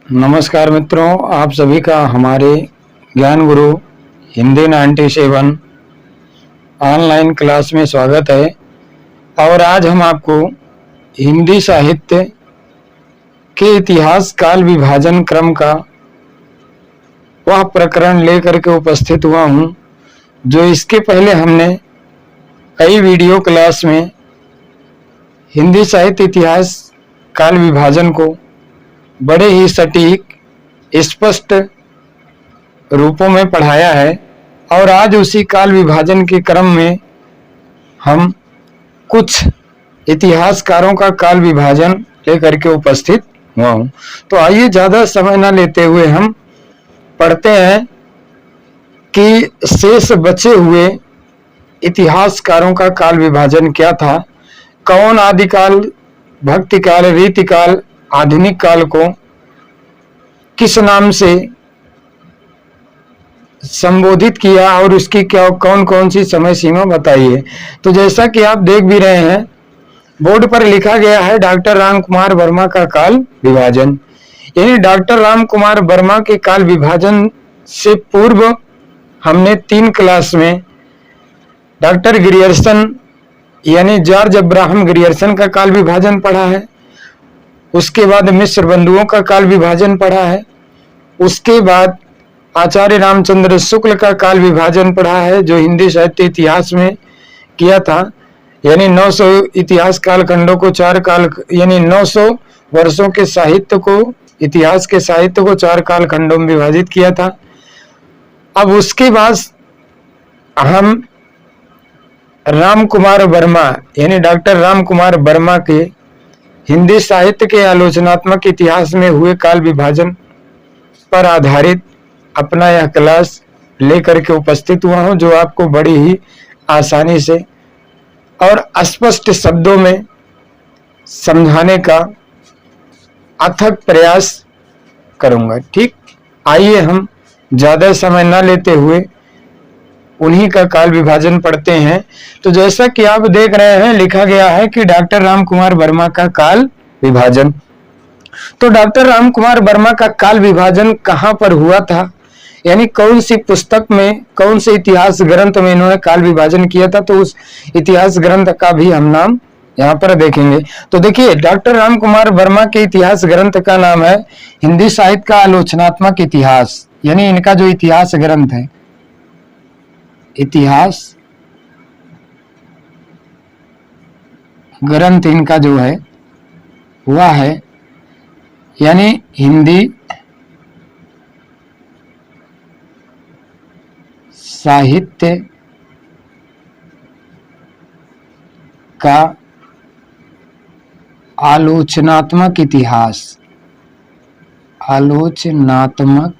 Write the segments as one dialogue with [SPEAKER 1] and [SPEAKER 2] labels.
[SPEAKER 1] नमस्कार मित्रों, आप सभी का हमारे ज्ञान गुरु हिंदी 97 ऑनलाइन क्लास में स्वागत है। और आज हम आपको हिंदी साहित्य के इतिहास काल विभाजन क्रम का वह प्रकरण लेकर के उपस्थित हुआ हूँ जो इसके पहले हमने कई वीडियो क्लास में हिंदी साहित्य इतिहास काल विभाजन को बड़े ही सटीक स्पष्ट रूपों में पढ़ाया है। और आज उसी काल विभाजन के क्रम में हम कुछ इतिहासकारों का काल विभाजन लेकर के उपस्थित हुआ हूँ। तो आइए ज़्यादा समय न लेते हुए हम पढ़ते हैं कि शेष बचे हुए इतिहासकारों का काल विभाजन क्या था, कौन आदिकाल, भक्तिकाल, रीतिकाल, आधुनिक काल को किस नाम से संबोधित किया और उसकी क्या कौन कौन सी समय सीमा बताई है। तो जैसा कि आप देख भी रहे हैं, बोर्ड पर लिखा गया है डॉक्टर राम कुमार वर्मा का काल विभाजन। यानी डॉक्टर राम कुमार वर्मा के काल विभाजन से पूर्व हमने 3 क्लास में डॉक्टर ग्रियर्सन यानी जॉर्ज अब्राहम ग्रियर्सन का काल विभाजन पढ़ा है। उसके बाद मिश्र बंधुओं का काल विभाजन पढ़ा है। उसके बाद आचार्य रामचंद्र शुक्ल का काल विभाजन पढ़ा है जो हिंदी साहित्य इतिहास में किया था। यानी 900 इतिहास काल खंडों को 4 काल यानी 900 वर्षों के साहित्य को, इतिहास के साहित्य को 4 काल खंडों में विभाजित किया था। अब उसके बाद हम राम कुमार वर्मा यानी डॉक्टर राम कुमार वर्मा के हिंदी साहित्य के आलोचनात्मक इतिहास में हुए काल विभाजन पर आधारित अपना यह क्लास लेकर के उपस्थित हुआ हूं, जो आपको बड़ी ही आसानी से और स्पष्ट शब्दों में समझाने का अथक प्रयास करूंगा। ठीक, आइए हम ज्यादा समय न लेते हुए उन्हीं का काल विभाजन पढ़ते हैं। तो जैसा कि आप देख रहे हैं, लिखा गया है कि डॉक्टर राम कुमार वर्मा का काल विभाजन। तो डॉक्टर राम कुमार वर्मा का काल विभाजन कहां पर हुआ था, यानी कौन सी पुस्तक में, कौन से इतिहास ग्रंथ में इन्होंने काल विभाजन किया था, तो उस इतिहास ग्रंथ का भी हम नाम यहाँ पर देखेंगे। तो देखिए, डॉक्टर राम कुमार वर्मा के इतिहास ग्रंथ का नाम है हिंदी साहित्य का आलोचनात्मक इतिहास। यानी इनका जो इतिहास ग्रंथ है, इतिहास ग्रंथ इनका जो है वह है यानी हिंदी साहित्य का आलोचनात्मक इतिहास। आलोचनात्मक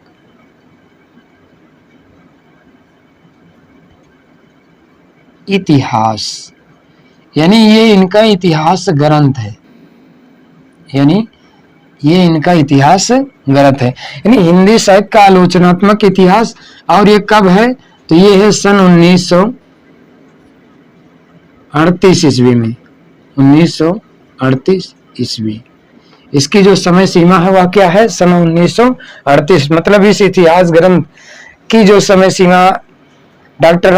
[SPEAKER 1] इतिहास यानी ये इनका इतिहास ग्रंथ है। यानी ये इनका इतिहास ग्रंथ है, यानी हिंदी साहित्य का आलोचनात्मक इतिहास। और ये कब है, तो ये है सन 1938 ईस्वी में, 1938 ईस्वी। इसकी जो समय सीमा है वह क्या है, सन 1938। मतलब इस इतिहास ग्रंथ की जो समय सीमा डॉक्टर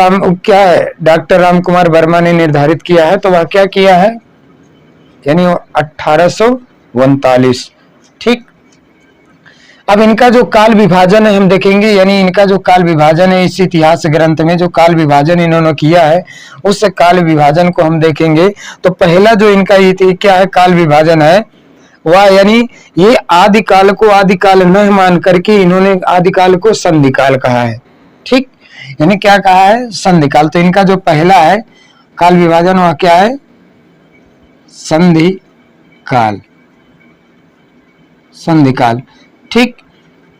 [SPEAKER 1] राम कुमार वर्मा ने निर्धारित किया है, तो वह क्या किया है, यानी 1839। ठीक, अब इनका जो काल विभाजन है हम देखेंगे। यानी इनका जो काल विभाजन है, इस इतिहास ग्रंथ में जो काल विभाजन इन्होंने किया है, उस काल विभाजन को हम देखेंगे। तो पहला जो इनका क्या है काल विभाजन है वह, यानी ये आदिकाल को आदिकाल न मान करके इन्होंने आदिकाल को संधिकाल कहा है। ठीक, यानी क्या कहा है, संधिकाल। तो इनका जो पहला है काल विभाजन वह क्या है, संधिकाल, संधिकाल। ठीक,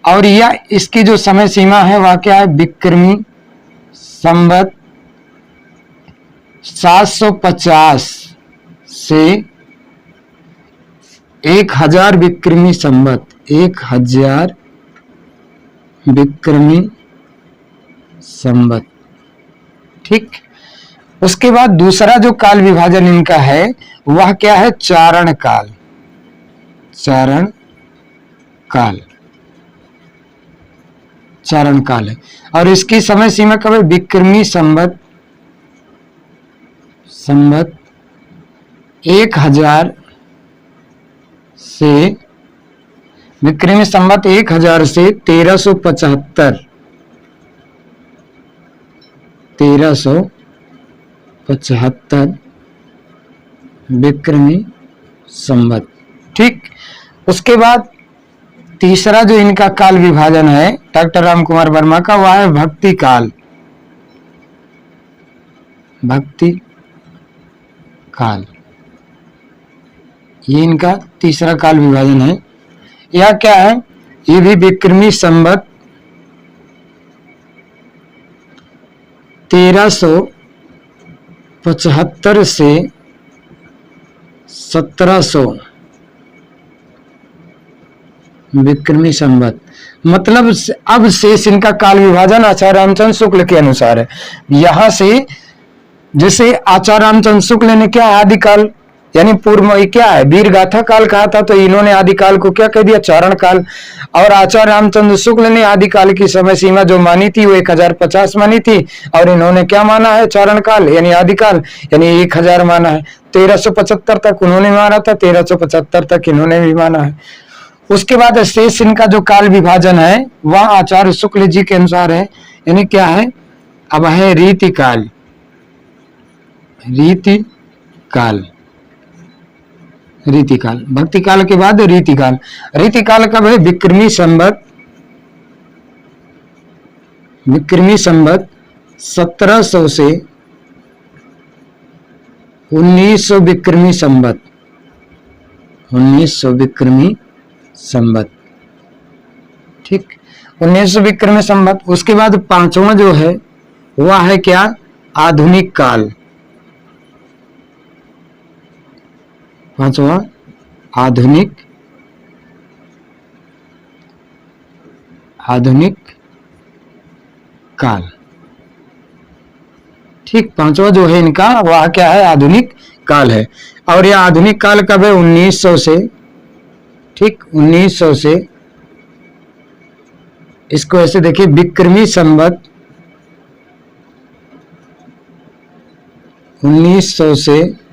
[SPEAKER 1] और यह इसकी जो समय सीमा है वह क्या है, विक्रमी संवत 750 से 1000 विक्रमी संवत, 1000 विक्रमी संवत। ठीक, उसके बाद दूसरा जो काल विभाजन इनका है वह क्या है, चारण काल। चारण काल। चारण काल है। और इसकी समय सीमा कब है? विक्रमी संवत 1000 से विक्रमी संवत 1000 से 1375 विक्रमी संवत। ठीक, उसके बाद तीसरा जो इनका काल विभाजन है डॉक्टर राम कुमार वर्मा का, वह है भक्ति काल। भक्ति काल, ये इनका तीसरा काल विभाजन है। यह क्या है? ये भी विक्रमी संवत 1375 से 1700 विक्रमी संवत। मतलब अब शेष इनका काल विभाजन आचार्य रामचंद्र शुक्ल के अनुसार है। यहां से जैसे आचार्य रामचंद्र शुक्ल ने क्या आदिकाल यानी पूर्व क्या है वीर गाथा काल कहा था, तो इन्होंने आदिकाल को क्या कह दिया? चारण काल। और आचार्य रामचंद्र शुक्ल ने आदिकाल की समय सीमा जो मानी थी वो 1050 मानी थी, और इन्होंने क्या माना है? चारण काल यानी आदिकाल यानी 1000 माना है। 1375 तक उन्होंने माना था, 1375 तक इन्होंने भी माना है। उसके बाद शेष इनका जो काल विभाजन है वह आचार्य शुक्ल जी के अनुसार है, यानी क्या है? अब है रीति काल। रीति काल, रीति काल, भक्ति काल के बाद रीति काल। रीति काल कब है? विक्रमी संवत 1700 से 1900 विक्रमी संवत। 1900 विक्रमी संवत। ठीक, 1900 विक्रमी संवत। उसके बाद पांचवा जो है वह है क्या? आधुनिक काल। पांचवा आधुनिक काल। ठीक, पांचवा जो है इनका वह क्या है? आधुनिक काल है। और यह आधुनिक काल कब है? 1900 से, ठीक, 1900 से, इसको ऐसे देखिए, विक्रमी संवत 1900 से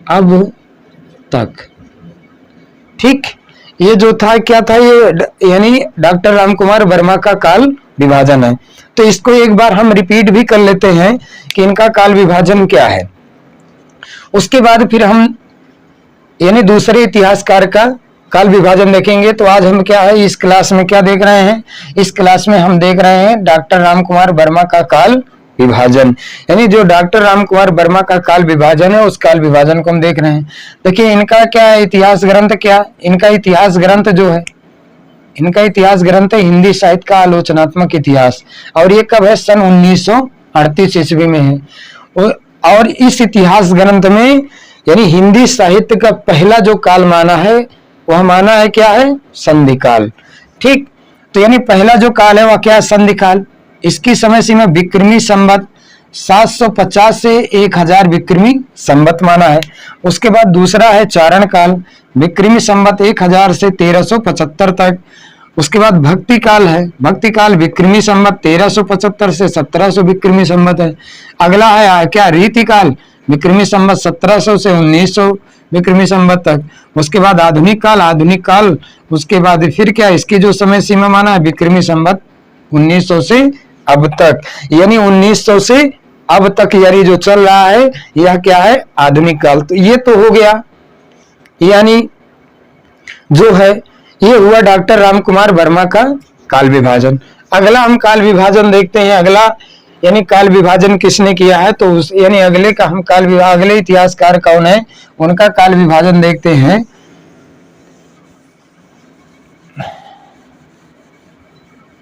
[SPEAKER 1] अब तक। ठीक, ये जो था क्या था? ये यानी डॉक्टर राम कुमार वर्मा का काल विभाजन है। तो इसको एक बार हम रिपीट भी कर लेते हैं कि इनका काल विभाजन क्या है। उसके बाद फिर हम यानी दूसरे इतिहासकार का काल विभाजन देखेंगे। तो आज हम क्या है इस क्लास में क्या देख रहे हैं? इस क्लास में हम देख रहे हैं डॉक्टर राम कुमार वर्मा का काल विभाजन, यानी जो डॉक्टर राम कुमार वर्मा का काल विभाजन है उस काल विभाजन को हम देख रहे हैं। देखिए इनका क्या है इतिहास ग्रंथ? क्या इनका इतिहास ग्रंथ जो है, इनका इतिहास ग्रंथ है हिंदी साहित्य का आलोचनात्मक इतिहास, और ये कब है? सन 1938 ईस्वी में है। और इस इतिहास ग्रंथ में यानी हिंदी साहित्य का पहला जो काल माना है वह माना है क्या है? संधि काल। ठीक, तो यानी पहला जो काल है वह क्या है? संधि काल। इसकी समय सीमा विक्रमी संवत 750 से 1000 विक्रमी संवत माना है। उसके बाद दूसरा है चारण काल, विक्रमी संवत 1000 से 1375 तक। उसके बाद भक्ति काल है, भक्ति काल विक्रमी संवत 1375 से 1700 विक्रमी संवत है। अगला है क्या? रीति काल, विक्रमी संवत 1700 से 1900 विक्रमी संवत तक। उसके बाद आधुनिक काल, आधुनिक काल उसके बाद फिर क्या? इसकी जो समय सीमा माना है विक्रमी संवत 1900 से अब तक, यानी 1900 से अब तक यानी जो चल रहा है यह क्या है? आधुनिक काल। तो ये तो हो गया, यानी जो है ये हुआ डॉक्टर राम कुमार वर्मा का काल विभाजन। अगला हम काल विभाजन देखते हैं। अगला यानी काल विभाजन किसने किया है? तो यानी अगले का हम अगले इतिहासकार कौन है उनका काल विभाजन देखते हैं।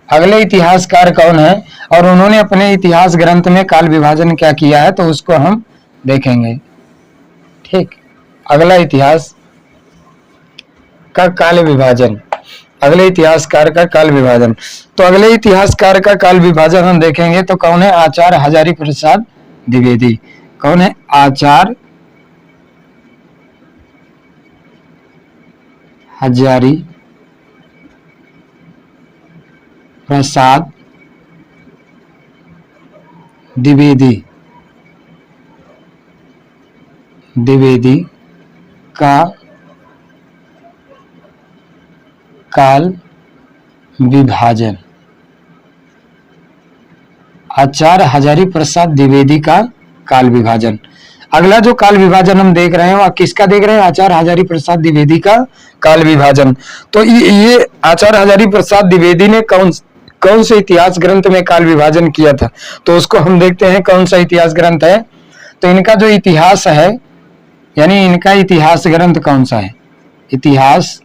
[SPEAKER 1] अगले इतिहासकार कौन है और उन्होंने अपने इतिहास ग्रंथ में काल विभाजन क्या किया है, तो उसको हम देखेंगे। ठीक, अगला इतिहास का काल विभाजन, अगले इतिहासकार का काल विभाजन। तो अगले इतिहासकार का काल विभाजन हम देखेंगे तो कौन है? आचार्य हजारी प्रसाद द्विवेदी। कौन है? आचार्य हजारी प्रसाद द्विवेदी का काल विभाजन। आचार्य हजारी प्रसाद द्विवेदी का काल विभाजन। अगला जो काल विभाजन हम देख रहे हैं वह किसका देख रहे हैं? आचार्य हजारी प्रसाद द्विवेदी का काल विभाजन। तो ये आचार्य हजारी प्रसाद द्विवेदी ने कौन से इतिहास ग्रंथ में काल विभाजन किया था? तो उसको हम देखते हैं कौन सा इतिहास ग्रंथ है। तो इनका जो इतिहास है, यानी इनका इतिहास ग्रंथ कौन सा है? इतिहास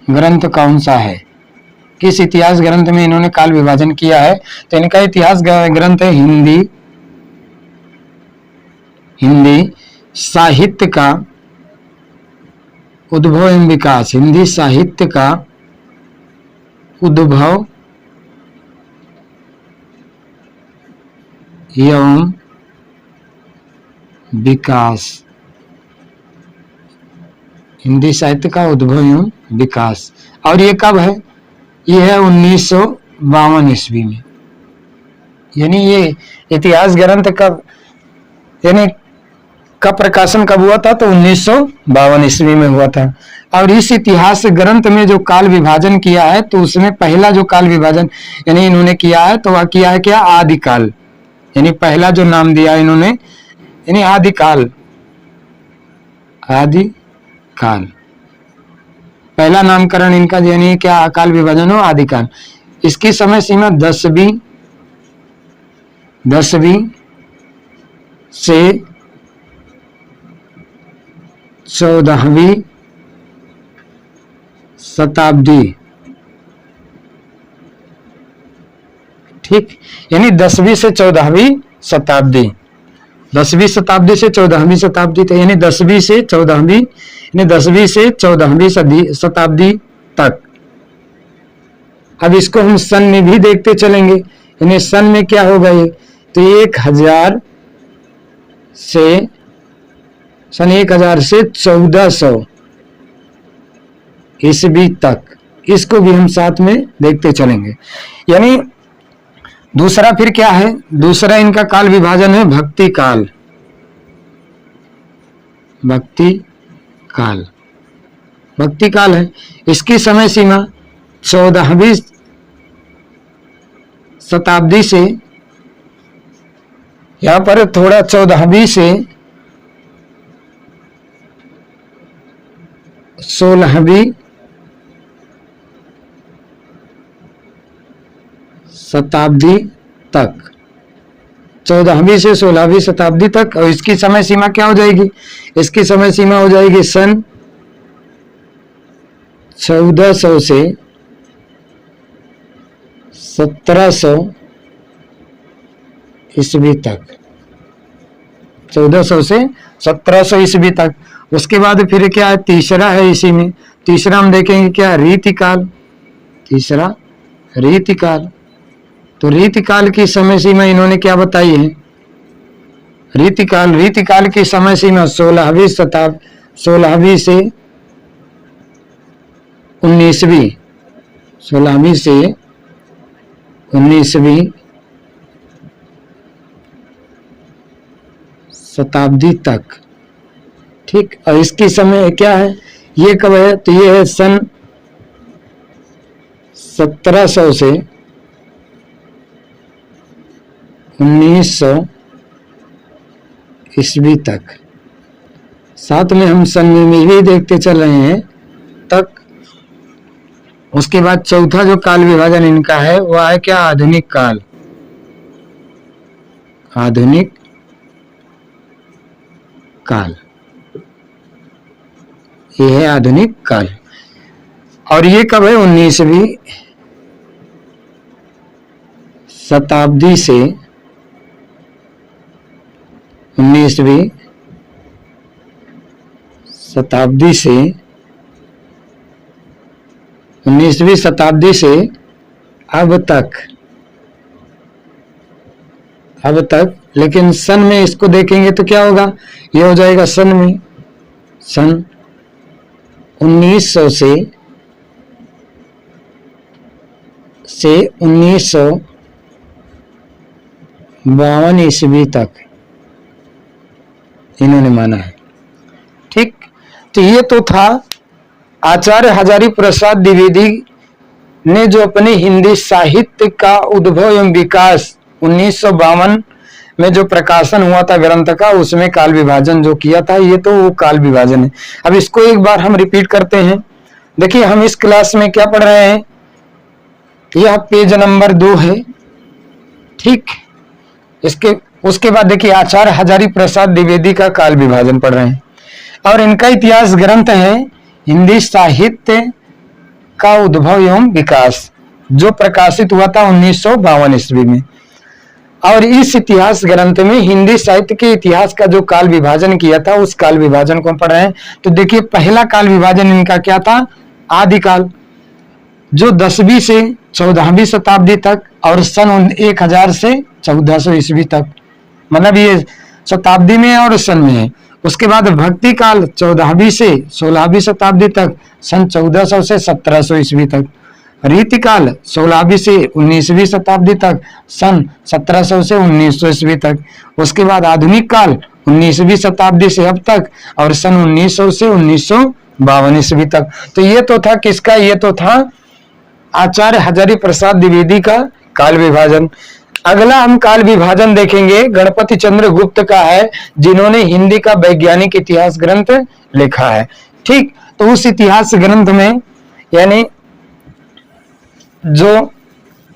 [SPEAKER 1] ग्रंथ कौन सा है? किस इतिहास ग्रंथ में इन्होंने काल विभाजन किया है? तो इनका इतिहास ग्रंथ है हिंदी साहित्य का उद्भव एवं विकास। हिंदी साहित्य का उद्भव एवं विकास। हिंदी साहित्य का उद्भव एवं विकास। और ये कब है? ये है 1952 ईस्वी में। यानी ये इतिहास ग्रंथ कब, यानी का प्रकाशन कब हुआ था? तो 1952 ईस्वी में हुआ था। और इस इतिहास ग्रंथ में जो काल विभाजन किया है, तो उसमें पहला जो काल विभाजन यानी इन्होंने किया है, तो वह किया है क्या? आदिकाल। यानी पहला जो नाम दिया इन्होंने, यानी आदिकाल। आदिकाल पहला नामकरण इनका, यानी क्या काल विभाजन हो? आदिकाल। इसकी समय सीमा 10वीं से 14वीं शताब्दी। ठीक, यानी 10वीं से 14वीं शताब्दी। 10वीं शताब्दी से 14वीं शताब्दी तक, यानी 10वीं से 14वीं, यानी 10वीं से 14वीं शताब्दी तक। अब इसको हम सन में भी देखते चलेंगे, यानी सन में क्या होगा ये? तो 1000 से सन 1000 से 1400 ईस्वी तक, इसको भी हम साथ में देखते चलेंगे। यानी दूसरा फिर क्या है? दूसरा इनका काल विभाजन है भक्ति काल। भक्ति काल है। इसकी समय सीमा 14वीं शताब्दी से, यहां पर थोड़ा 14वीं से 16वीं शताब्दी तक। 14वीं से 16वीं शताब्दी तक। और इसकी समय सीमा क्या हो जाएगी? इसकी समय सीमा हो जाएगी सन 1400 से 1700 ईस्वी तक। 1400 से 1700 ईस्वी तक। उसके बाद फिर क्या है? तीसरा है इसी में। तीसरा हम देखेंगे क्या? रीतिकाल। तीसरा रीतिकाल। तो रीतिकाल की समय सीमा इन्होंने क्या बताई है? रीतिकाल की समय सीमा 16वीं से 19वीं 16वीं से 19वीं शताब्दी तक। ठीक, और इसकी समय क्या है? ये कब है? तो ये है सन 1700 से 1900 ईस्वी तक। साथ में हम सन में भी देखते चल रहे हैं तक। उसके बाद चौथा जो काल विभाजन इनका है वह है क्या? आधुनिक काल। आधुनिक काल, ये है आधुनिक काल। और ये कब है? 19वीं शताब्दी से 19वीं शताब्दी से 19वीं शताब्दी से अब तक। लेकिन सन में इसको देखेंगे तो क्या होगा? ये हो जाएगा सन में सन 1900 से से 1952 ईस्वी तक इन्होंने माना है। ठीक, तो ये तो था आचार्य हजारी प्रसाद द्विवेदी ने जो अपने हिंदी साहित्य का उद्भव एवं विकास 1952 में जो प्रकाशन हुआ था ग्रंथ का, उसमें काल विभाजन जो किया था, ये तो वो काल विभाजन है। अब इसको एक बार हम रिपीट करते हैं। देखिए हम इस क्लास में क्या पढ़ रहे हैं, यह पेज नंबर 2 है। ठीक, उसके बाद देखिए आचार्य हजारी प्रसाद द्विवेदी का काल विभाजन पढ़ रहे हैं और इनका इतिहास ग्रंथ है हिंदी साहित्य का उद्भव एवं विकास, जो प्रकाशित हुआ था 1952 ईस्वी में। और इस इतिहास ग्रंथ में हिंदी साहित्य के इतिहास का जो काल विभाजन किया था, उस काल विभाजन को पढ़ रहे हैं। तो देखिए पहला काल विभाजन इनका क्या था, आदिकाल, जो 10वीं से 14वीं शताब्दी तक और सन 1000 से 1400 ईस्वी तक, मतलब ये शताब्दी में और सन में है। उसके बाद भक्ति काल 14वीं से 16वीं शताब्दी तक, सन 1400 से 1700 ईस्वी तक। रीतिकाल 16वीं से 19वीं शताब्दी तक, सन 1700 से 1900 ईस्वी तक। उसके बाद आधुनिक काल 19वीं शताब्दी से अब तक और सन 1900 से 1952 ईस्वी तक। तो ये तो था किसका, ये तो था आचार्य हजारी प्रसाद द्विवेदी का काल विभाजन। अगला हम काल विभाजन देखेंगे, गणपति चंद्र गुप्त का है, जिन्होंने हिंदी का वैज्ञानिक इतिहास ग्रंथ लिखा है। ठीक, तो उस इतिहास ग्रंथ में यानी जो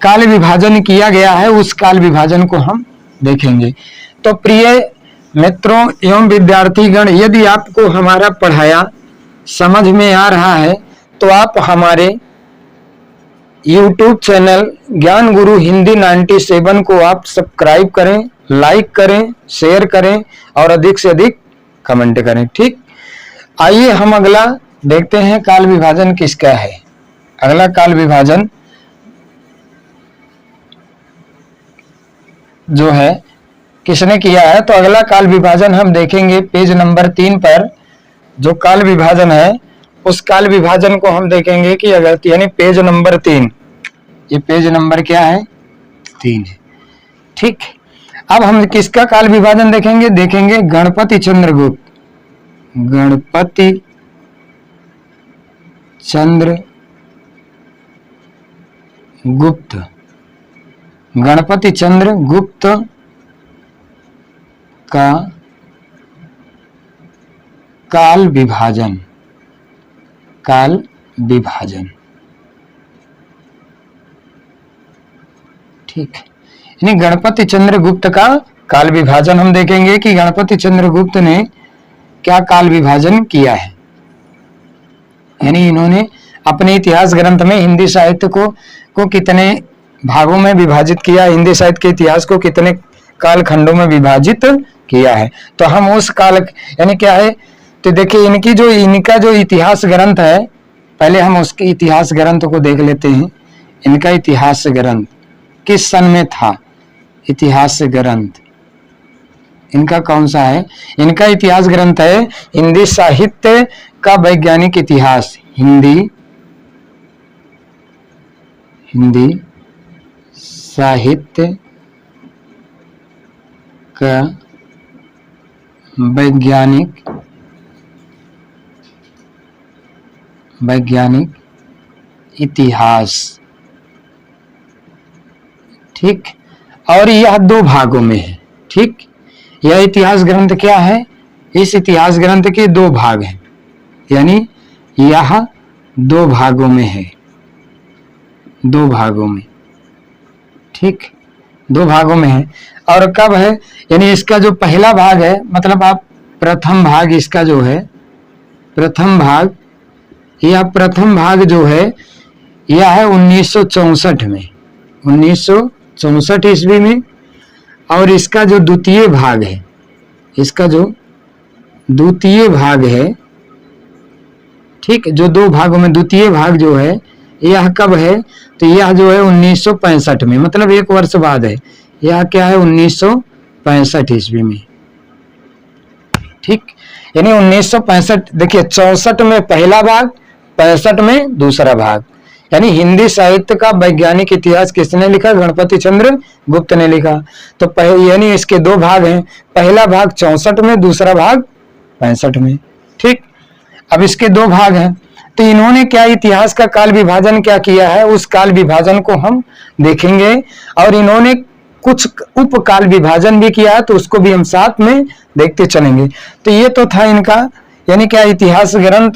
[SPEAKER 1] काल विभाजन किया गया है, उस काल विभाजन को हम देखेंगे। तो प्रिय मित्रों एवं विद्यार्थीगण, यदि आपको हमारा पढ़ाया समझ में आ रहा है तो आप हमारे YouTube चैनल ज्ञान गुरु हिंदी 97 को आप सब्सक्राइब करें, लाइक करें, शेयर करें और अधिक से अधिक कमेंट करें। ठीक, आइए हम अगला देखते हैं काल विभाजन किसका है। अगला काल विभाजन जो है किसने किया है, तो अगला काल विभाजन हम देखेंगे पेज नंबर 3 पर। जो काल विभाजन है उस काल विभाजन को हम देखेंगे कि अगर यानी पेज नंबर 3, ये पेज नंबर क्या है, 3 है। ठीक, अब हम किसका काल विभाजन देखेंगे, देखेंगे गणपति चंद्रगुप्त, गणपति चंद्र गुप्त, गणपति चंद्र गुप्त का काल विभाजन, काल विभाजन। ठीक, यानी गणपति चंद्र गुप्त का काल विभाजन हम देखेंगे कि गणपति चंद्र गुप्त ने क्या काल विभाजन किया है। यानी इन्होंने अपने इतिहास ग्रंथ में हिंदी साहित्य को कितने भागों में विभाजित किया, हिंदी साहित्य के इतिहास को कितने काल खंडों में विभाजित किया है। तो हम उस काल यानी क्या है, तो देखिए इनका जो इतिहास ग्रंथ है, पहले हम उसके इतिहास ग्रंथ को देख लेते हैं। इनका इतिहास ग्रंथ किस सन में था, इतिहास ग्रंथ इनका कौन सा है, इनका इतिहास ग्रंथ है हिंदी साहित्य का वैज्ञानिक इतिहास, हिंदी साहित्य का वैज्ञानिक इतिहास। ठीक, और यह 2 भागों में है। ठीक, यह इतिहास ग्रंथ क्या है, इस इतिहास ग्रंथ के 2 भाग हैं, यानी यह 2 भागों में है, 2 भागों में। ठीक, 2 भागों में है। और कब है, यानी इसका जो पहला भाग है, मतलब आप प्रथम भाग इसका जो है, प्रथम भाग, यह प्रथम भाग जो है यह है 1964 में, 1964 ईस्वी में। और इसका जो द्वितीय भाग है, इसका जो द्वितीय भाग है, ठीक, जो 2 भागों में द्वितीय भाग जो है यह कब है, तो यह जो है 1965 में, मतलब 1 वर्ष बाद है। यह क्या है, 1965 ईस्वी में। ठीक, यानी 1965, देखिए 64 में पहला भाग, 65 में दूसरा भाग, यानी हिंदी साहित्य का वैज्ञानिक इतिहास किसने लिखा? गणपति चंद्र गुप्त ने लिखा। तो यानी इसके दो भाग हैं, पहला भाग 64 में, दूसरा भाग 65 में। ठीक, अब इसके दो भाग हैं। तो इन्होंने क्या इतिहास का काल विभाजन क्या किया है, उस काल विभाजन को हम देखेंगे। और इन्होंने कुछ उप काल विभाजन भी किया है, तो उसको भी हम साथ में देखते चलेंगे। तो ये तो था इनका यानी क्या इतिहास ग्रंथ,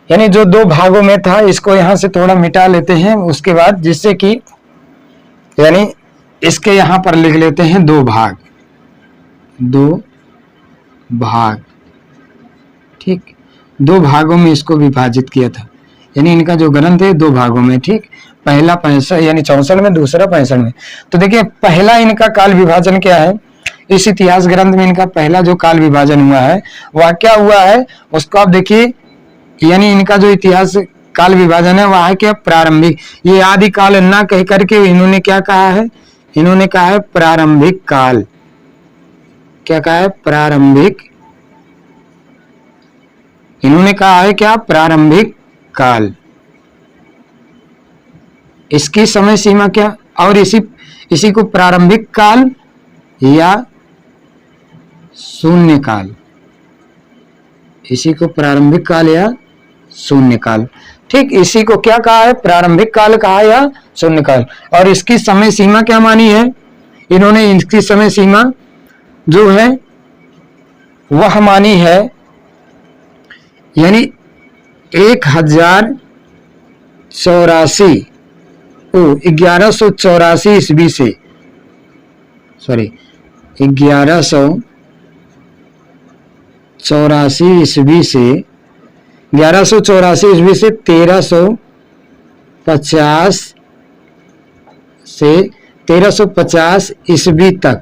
[SPEAKER 1] यानी जो दो भागों में था। इसको यहां से थोड़ा मिटा लेते हैं उसके बाद, जिससे कि यानी इसके यहां पर लिख लेते हैं दो भाग, दो भाग। ठीक, दो भागों में इसको विभाजित किया था, यानी इनका जो ग्रंथ है दो भागों में। ठीक, पहला 65 यानी 64 में, दूसरा 65 में। तो देखिए पहला इनका काल विभाजन क्या है, इस इतिहास ग्रंथ में इनका पहला जो काल विभाजन हुआ है वह क्या हुआ है, उसको आप देखिए। यानी इनका जो इतिहास काल विभाजन है वह है क्या? प्रारंभिक। ये आदि काल ना कह करके इन्होंने क्या कहा है? इन्होंने कहा है प्रारंभिक काल। क्या कहा है? प्रारंभिक। इन्होंने कहा है क्या? प्रारंभिक काल। इसकी समय सीमा क्या? और इसी को प्रारंभिक काल या शून्य काल, इसी को प्रारंभिक काल या शून्य काल। ठीक, इसी को क्या कहा है? प्रारंभिक काल कहा या शून्य काल। और इसकी समय सीमा क्या मानी है इन्होंने? इसकी समय सीमा जो है वह मानी है यानी 1184 ईस्वी से, सॉरी 1184 ईस्वी से 1350 ईस्वी तक।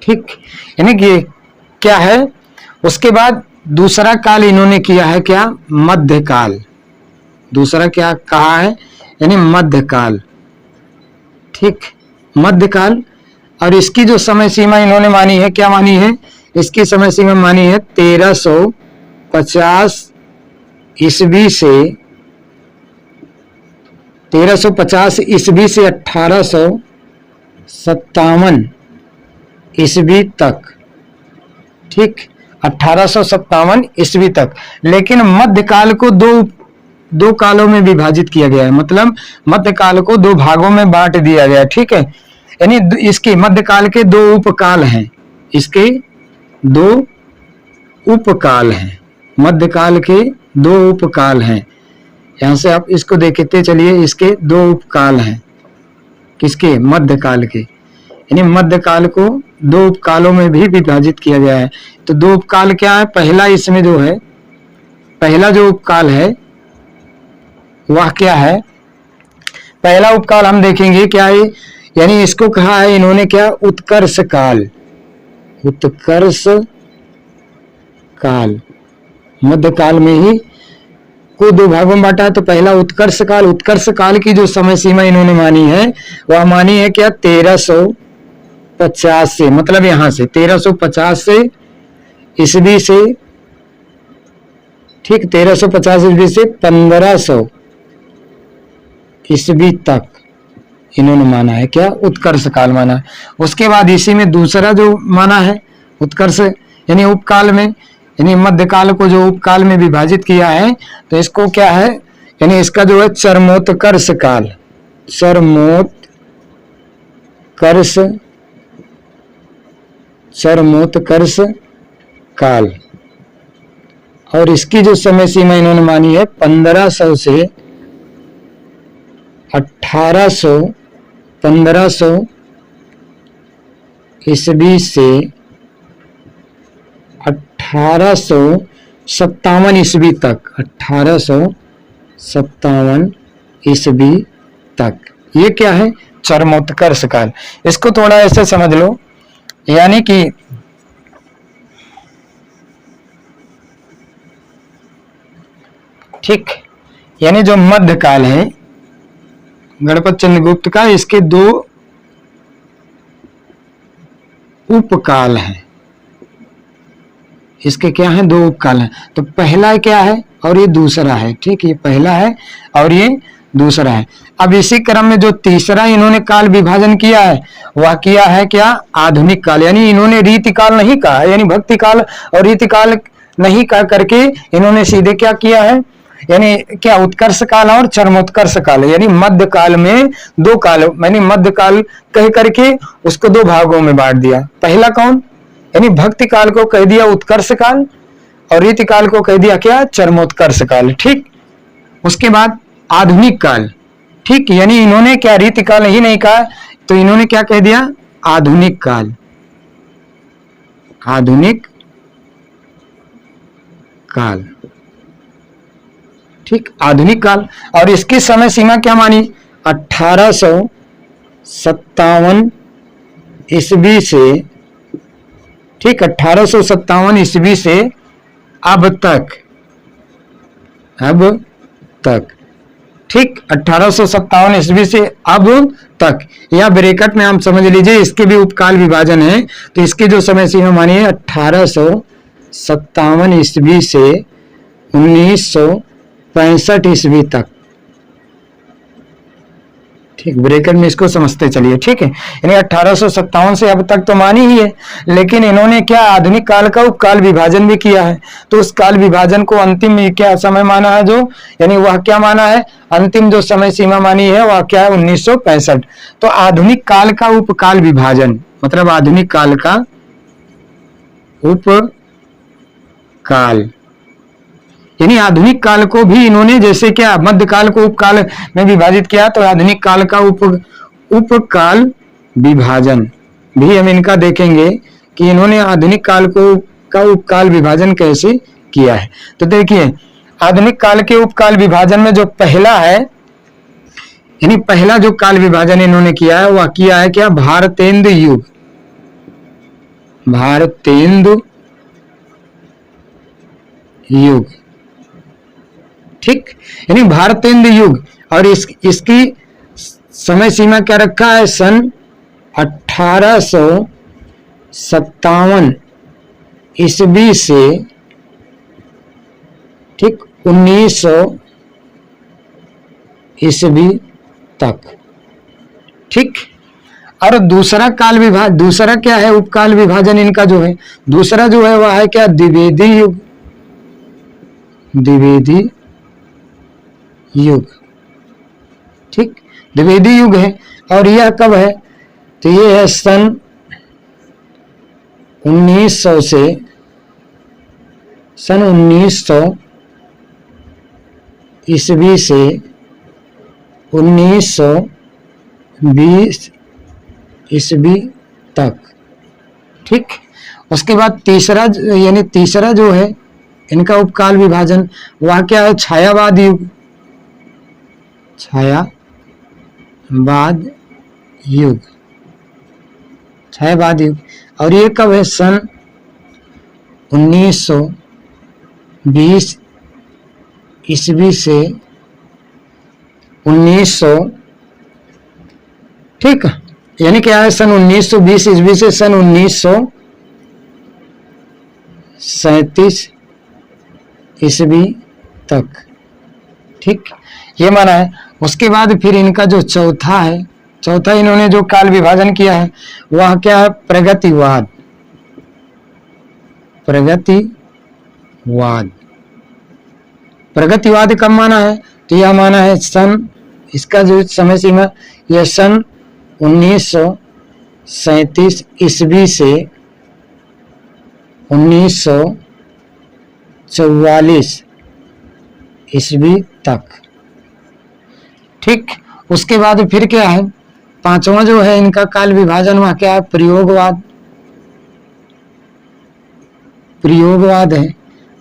[SPEAKER 1] ठीक, यानी कि क्या है? उसके बाद दूसरा काल इन्होंने किया है क्या? मध्यकाल। दूसरा क्या कहा है? यानी मध्यकाल। ठीक, मध्यकाल। और इसकी जो समय सीमा इन्होंने मानी है, क्या मानी है? इसकी समय सीमा मानी है 1350 ईस्वी से 1857 ईस्वी तक। ठीक, 1857 ईस्वी तक। लेकिन मध्यकाल को दो कालों में विभाजित किया गया है, मतलब मध्यकाल को दो भागों में बांट दिया गया। ठीक है, यानी इसके मध्यकाल के दो उपकाल हैं, इसके दो उपकाल हैं, मध्यकाल के दो उपकाल हैं। यहां से आप इसको देखते चलिए, इसके दो उपकाल हैं, किसके? मध्यकाल के। यानी मध्यकाल को दो उपकालों में भी विभाजित किया गया है। तो दो उपकाल क्या है? पहला इसमें जो है, पहला जो उपकाल है वह क्या है? पहला उपकाल हम देखेंगे क्या है, यानी इसको कहा है इन्होंने क्या? उत्कर्ष काल। उत्कर्ष काल, मध्यकाल में ही को दो भागों में बांटा है। तो पहला उत्कर्ष काल, उत्कर्ष काल की जो समय सीमा इन्होंने मानी है वह मानी है क्या? 1350 से, मतलब यहां से 1350 से ईस्वी से, ठीक, 1350 ईस्वी से 1500 ईस्वी तक इन्होंने माना है क्या? उत्कर्ष काल माना है। उसके बाद इसी में दूसरा जो माना है उत्कर्ष यानी उपकाल में, यानी मध्यकाल को जो उपकाल में विभाजित किया है, तो इसको क्या है? यानी इसका जो है चरमोत्कर्ष काल, चरमोत्कर्ष काल। और इसकी जो समय सीमा इन्होंने मानी है 1500 से 1500 ईस्वी से 1857 ईस्वी तक, 1857 ईस्वी तक। ये क्या है? चरमोत्कर्ष काल। इसको थोड़ा ऐसे समझ लो, यानी कि ठीक, यानी जो मध्यकाल है गणपत चंद्रगुप्त का, इसके दो उपकाल हैं, इसके क्या है, 2 उपकाल हैं। तो पहला क्या है और ये दूसरा है, ठीक, ये पहला है और ये दूसरा है। अब इसी क्रम में जो तीसरा इन्होंने काल विभाजन किया है वह किया है क्या, आधुनिक काल। यानी इन्होंने रीति काल नहीं कहा, यानी भक्ति काल और रीति काल नहीं कह करके इन्होंने सीधे क्या किया है, यानी क्या, उत्कर्ष काल और चरमोत्कर्ष काल, यानी मध्य काल में 2 काल, यानी मध्य काल कह करके उसको 2 भागों में बांट दिया। पहला कौन, यानी भक्ति काल को कह दिया उत्कर्ष काल और रीति काल को कह दिया क्या, चरमोत्कर्ष काल, ठीक। उसके बाद आधुनिक काल, ठीक, यानी इन्होंने क्या रीति काल ही नहीं कहा, तो इन्होंने क्या कह दिया, आधुनिक काल, आधुनिक काल, ठीक, आधुनिक काल। और इसकी समय सीमा क्या मानी, 1857 ईस्वी से, ठीक, 1857 ईस्वी से अब तक, अब तक, ठीक, 1857 ईस्वी से अब तक, या ब्रैकेट में हम समझ लीजिए इसके भी उपकाल विभाजन है। तो इसकी जो समय सीमा मानी है 1857 ईस्वी से 1965 ईस्वी तक, ठीक, ब्रैकेट में इसको समझते चलिए, ठीक है। यानी 1857 से अब तक तो मानी ही है, लेकिन इन्होंने क्या आधुनिक काल का उपकाल विभाजन भी किया है। तो उस काल विभाजन को अंतिम क्या समय माना है, जो यानी वह क्या माना है, अंतिम जो समय सीमा मानी है वह क्या है, 1965। तो आधुनिक काल का उपकाल विभाजन मतलब आधुनिक काल का उपकाल, यानी आधुनिक काल को भी इन्होंने जैसे क्या मध्यकाल को उपकाल में विभाजित किया, तो आधुनिक काल का उपकाल विभाजन भी हम इनका देखेंगे कि इन्होंने आधुनिक काल को का उपकाल विभाजन कैसे किया है। तो देखिए आधुनिक काल के उपकाल विभाजन में जो पहला है, यानी पहला जो काल विभाजन इन्होंने किया है वह किया है क्या, भारतेंदु युग, भारतेंदु युग, ठीक, यानी भारतेंदु युग। और इसकी समय सीमा क्या रखा है, सन 1857 ईस्वी से, ठीक, 1900 ईस्वी तक, ठीक। और दूसरा काल विभाजन, दूसरा क्या है उपकाल विभाजन इनका जो है, दूसरा जो है वह है क्या, द्विवेदी युग, द्विवेदी युग, ठीक, द्विवेदी युग है। और यह कब है, तो ये है सन 1900 से, सन 1900 ईस्वी से 1920 ईस्वी तक, ठीक। उसके बाद तीसरा, यानी तीसरा जो है इनका उपकाल विभाजन वह क्या है, छायावाद युग, छायावाद युग, छायावाद युग। और ये कब है, सन 1920 ईस्वी से 1900, ठीक, यानी क्या है, सन 1920 ईस्वी से सन 1937 ईस्वी तक, ठीक, ये माना है। उसके बाद फिर इनका जो चौथा है, चौथा इन्होंने जो काल विभाजन किया है वह क्या है, प्रगतिवाद, प्रगतिवाद। प्रगतिवाद कब माना है, तो यह माना है सन, इसका जो समय सीमा यह सन 1937 ईस्वी से 1944 ईस्वी तक, ठीक। उसके बाद फिर क्या है, पांचवा जो है इनका काल विभाजन वह क्या है, प्रयोगवाद, प्रयोगवाद है।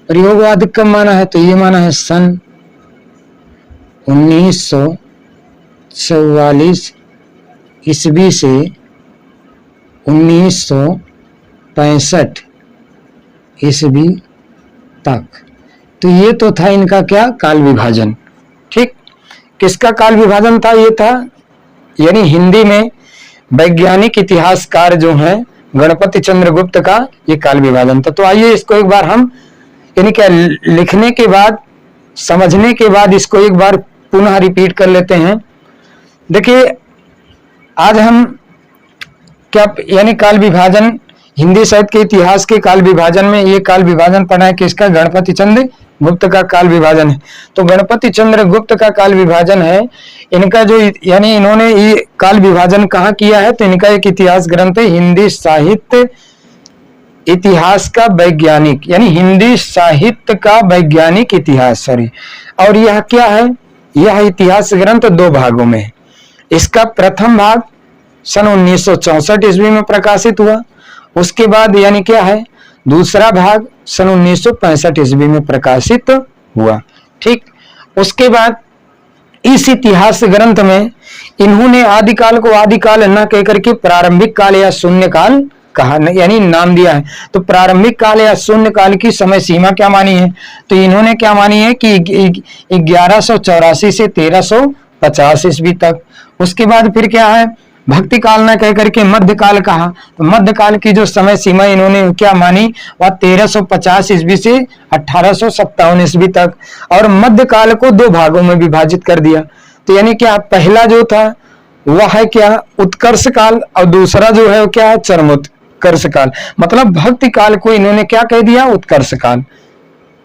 [SPEAKER 1] प्रयोगवाद कब माना है, तो ये माना है सन 1944 ईस्वी से 1965 ईस्वी तक। तो ये तो था इनका क्या, काल विभाजन, ठीक। किसका काल विभाजन था, ये था, यानी हिंदी में वैज्ञानिक इतिहासकार जो हैं गणपति चंद्र गुप्त का ये काल विभाजन था। तो आइए इसको एक बार हम यानी क्या लिखने के बाद, समझने के बाद इसको एक बार पुनः रिपीट कर लेते हैं। देखिए आज हम क्या यानी काल विभाजन, हिंदी साहित्य के इतिहास के काल विभाजन में ये काल विभाजन पढ़ा है किसका, गणपति चंद्र गुप्त का काल विभाजन है। तो गणपति चंद्र गुप्त का काल विभाजन है, इनका जो यानी इन्होंने ये काल विभाजन कहाँ किया है, तो इनका एक इतिहास ग्रंथ है हिंदी साहित्य इतिहास का वैज्ञानिक, यानी हिंदी साहित्य का वैज्ञानिक इतिहास, सॉरी। और यह क्या है, यह इतिहास ग्रंथ दो भागों में है। इसका प्रथम भाग सन 1964 ईस्वी में प्रकाशित हुआ। उसके बाद यानी क्या है, दूसरा भाग सन 1965 ईस्वी में प्रकाशित हुआ। ठीक, उसके बाद इस इतिहास ग्रंथ में इन्होंने आदिकाल को आदिकाल न कहकर के प्रारंभिक काल या शून्य काल कहा, यानी नाम दिया है। तो प्रारंभिक काल या शून्य काल की समय सीमा क्या मानी है, तो इन्होंने क्या मानी है कि 1184 से 1350 ईस्वी तक। उसके बाद फिर क्या है, भक्ति काल न कहकर के मध्य काल कहा। तो मध्य काल की जो समय सीमा इन्होंने क्या मानी, वह 1350 ईस्वी से 1857 ईस्वी तक। और मध्य काल को दो भागों में विभाजित कर दिया। तो यानी क्या, पहला जो था वह है क्या, उत्कर्ष काल, और दूसरा जो है वो क्या है, चरमोत्कर्ष काल। मतलब भक्ति काल को इन्होंने क्या कह दिया, उत्कर्ष काल,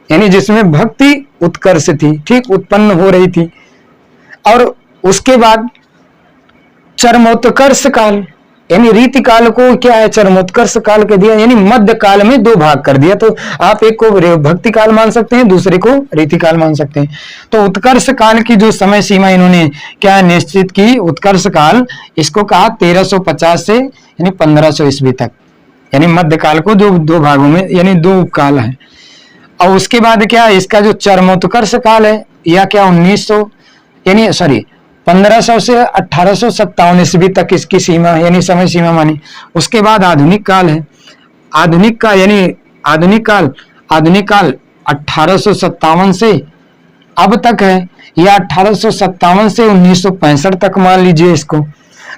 [SPEAKER 1] यानी जिसमें भक्ति उत्कर्ष थी, ठीक, उत्पन्न हो रही थी। और उसके बाद चरमोत्कर्ष काल, यानी रीति काल को क्या है, चरमोत्कर्ष काल कह दिया, यानी मध्य काल में दो भाग कर दिया। तो आप एक को भक्ति काल मान सकते हैं, दूसरे को रीति काल मान सकते हैं। तो उत्कर्ष काल की जो समय सीमा इन्होंने क्या निश्चित की, उत्कर्ष काल इसको कहा 1350 से यानी 1500 ईस्वी तक, यानी मध्य काल को जो दो भागों में, यानी दो काल है। और उसके बाद क्या, इसका जो चरमोत्कर्ष काल है या क्या 1900 यानी सॉरी 1500 से 1857 ईस्वी तक इसकी सीमा यानी समय सीमा मानी। उसके बाद आधुनिक काल है। आधुनिक का यानी आधुनिक काल 1857 से अब तक है, या 1857 से 1965 तक मान लीजिए इसको।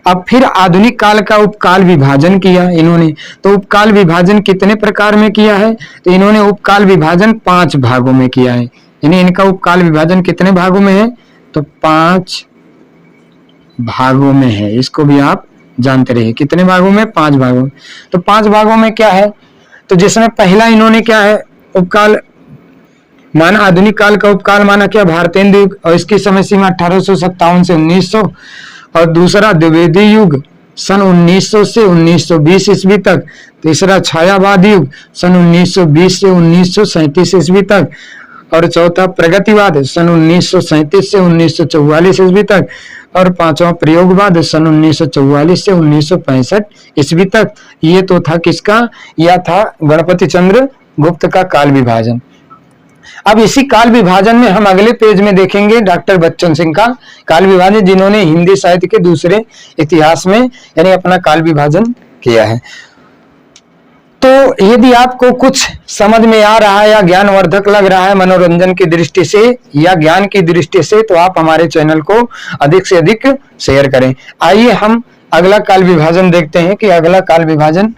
[SPEAKER 1] अब फिर आधुनिक काल का उपकाल विभाजन किया इन्होंने। तो उपकाल विभाजन कितने प्रकार में किया है, तो इन्होंने उपकाल विभाजन 5 भागों में किया है। यानी इनका उपकाल विभाजन कितने भागों में है, तो 5 भागों में है। इसको भी आप जानते रहिए, कितने भागों में, 5 भागों में। तो 5 भागों में क्या है, तो जिसमें पहला इन्होंने क्या है, उपकाल माना, आधुनिक काल का उपकाल माना क्या, भारतेंदु युग, और इसकी समय सीमा 1857 से 1900। और दूसरा द्विवेदी युग सन 1900 से 1920 ईस्वी तक। तीसरा छायावाद युग सन 1920 से 1937 ईस्वी तक। और चौथा प्रगतिवाद सन 1937 से 1944 ईस्वी तक। और पांचवा प्रयोगवाद सन 1944 से 1965 ईस्वी तक। ये तो था किसका, यह था गणपति चंद्र गुप्त का काल विभाजन। अब इसी काल विभाजन में हम अगले पेज में देखेंगे डॉक्टर बच्चन सिंह का काल विभाजन, जिन्होंने हिंदी साहित्य के दूसरे इतिहास में यानी अपना काल विभाजन किया है। तो यदि आपको कुछ समझ में आ रहा है या ज्ञानवर्धक लग रहा है मनोरंजन की दृष्टि से या ज्ञान की दृष्टि से, तो आप हमारे चैनल को अधिक से अधिक शेयर करें। आइए हम अगला काल विभाजन देखते हैं कि अगला काल विभाजन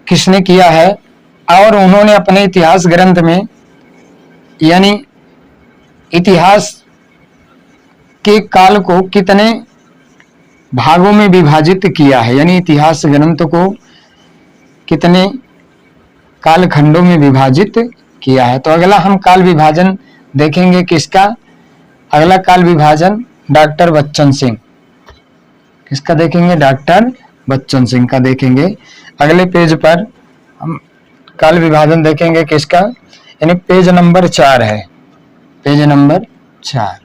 [SPEAKER 1] किसने किया है और उन्होंने अपने इतिहास ग्रंथ में यानी इतिहास के काल को कितने भागों में विभाजित किया है, यानी इतिहास ग्रंथ को कितने कालखंडों में विभाजित किया है। तो अगला हम काल विभाजन देखेंगे किसका, अगला काल विभाजन डॉक्टर बच्चन सिंह, किसका देखेंगे, डॉक्टर बच्चन सिंह का देखेंगे। अगले पेज पर हम काल विभाजन देखेंगे किसका, यानी पेज नंबर 4 है, पेज नंबर 4।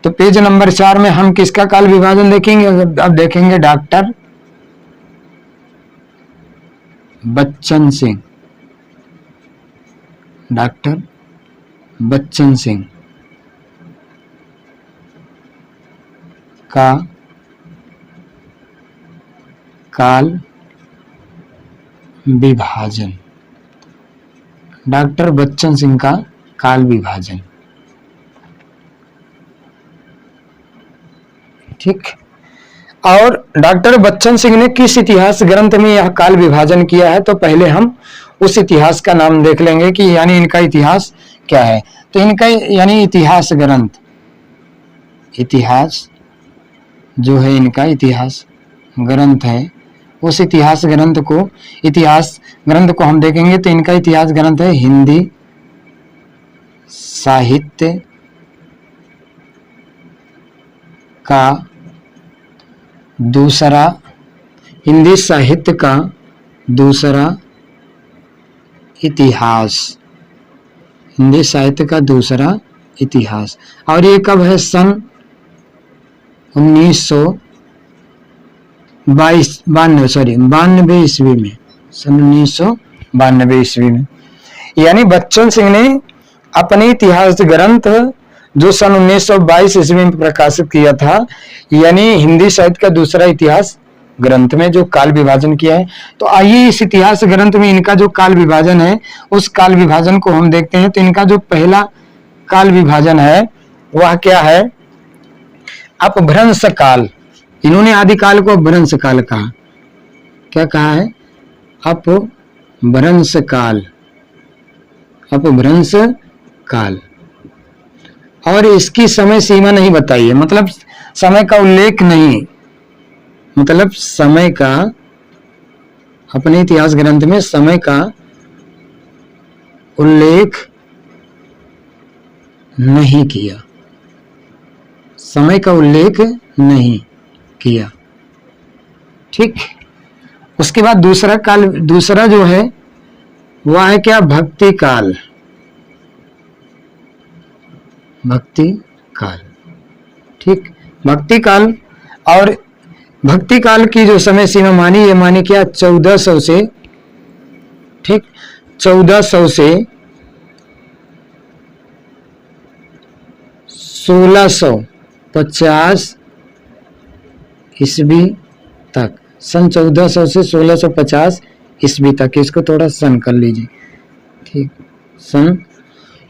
[SPEAKER 1] तो पेज नंबर 4 में हम किसका काल विभाजन देखेंगे, अब देखेंगे डॉक्टर बच्चन सिंह, डॉक्टर बच्चन सिंह का काल विभाजन, डॉक्टर बच्चन सिंह का काल विभाजन। ठीक, और डॉक्टर बच्चन सिंह ने किस इतिहास ग्रंथ में यह काल विभाजन किया है, तो पहले हम उस इतिहास का नाम देख लेंगे कि यानी इनका इतिहास क्या है। तो इनका यानी इतिहास ग्रंथ, इतिहास जो है इनका इतिहास ग्रंथ है, उस इतिहास ग्रंथ को हम देखेंगे। तो इनका इतिहास ग्रंथ है हिंदी साहित्य का दूसरा, हिंदी साहित्य का दूसरा इतिहास, हिंदी साहित्य का दूसरा इतिहास। और ये कब है? सन 92 ईस्वी में, सन 1992 ईस्वी में। यानी बच्चन सिंह ने अपने इतिहास ग्रंथ जो सन 1922 ईस्वी में प्रकाशित किया था, यानी हिंदी साहित्य का दूसरा इतिहास ग्रंथ में जो काल विभाजन किया है। तो आइए इस इतिहास ग्रंथ में इनका जो काल विभाजन है उस काल विभाजन को हम देखते हैं। तो इनका जो पहला काल विभाजन है वह क्या है? अपभ्रंश काल। इन्होंने आदिकाल को अपभ्रंश काल कहा। क्या कहा है? अपभ्रंश काल, अपभ्रंश काल। और इसकी समय सीमा नहीं बताई है, मतलब समय का उल्लेख नहीं, मतलब समय का, अपने इतिहास ग्रंथ में समय का उल्लेख नहीं किया, समय का उल्लेख नहीं किया। ठीक। उसके बाद दूसरा काल, दूसरा जो है वह है क्या? भक्ति काल, भक्ति काल। ठीक, भक्ति काल। और भक्ति काल की जो समय सीमा मानी, ये मानी क्या? 1400 से, ठीक, 1400 से 1650 ईस्वी तक, सन 1400 से 1650 ईस्वी तक। इसको थोड़ा सन कर लीजिए। ठीक, सन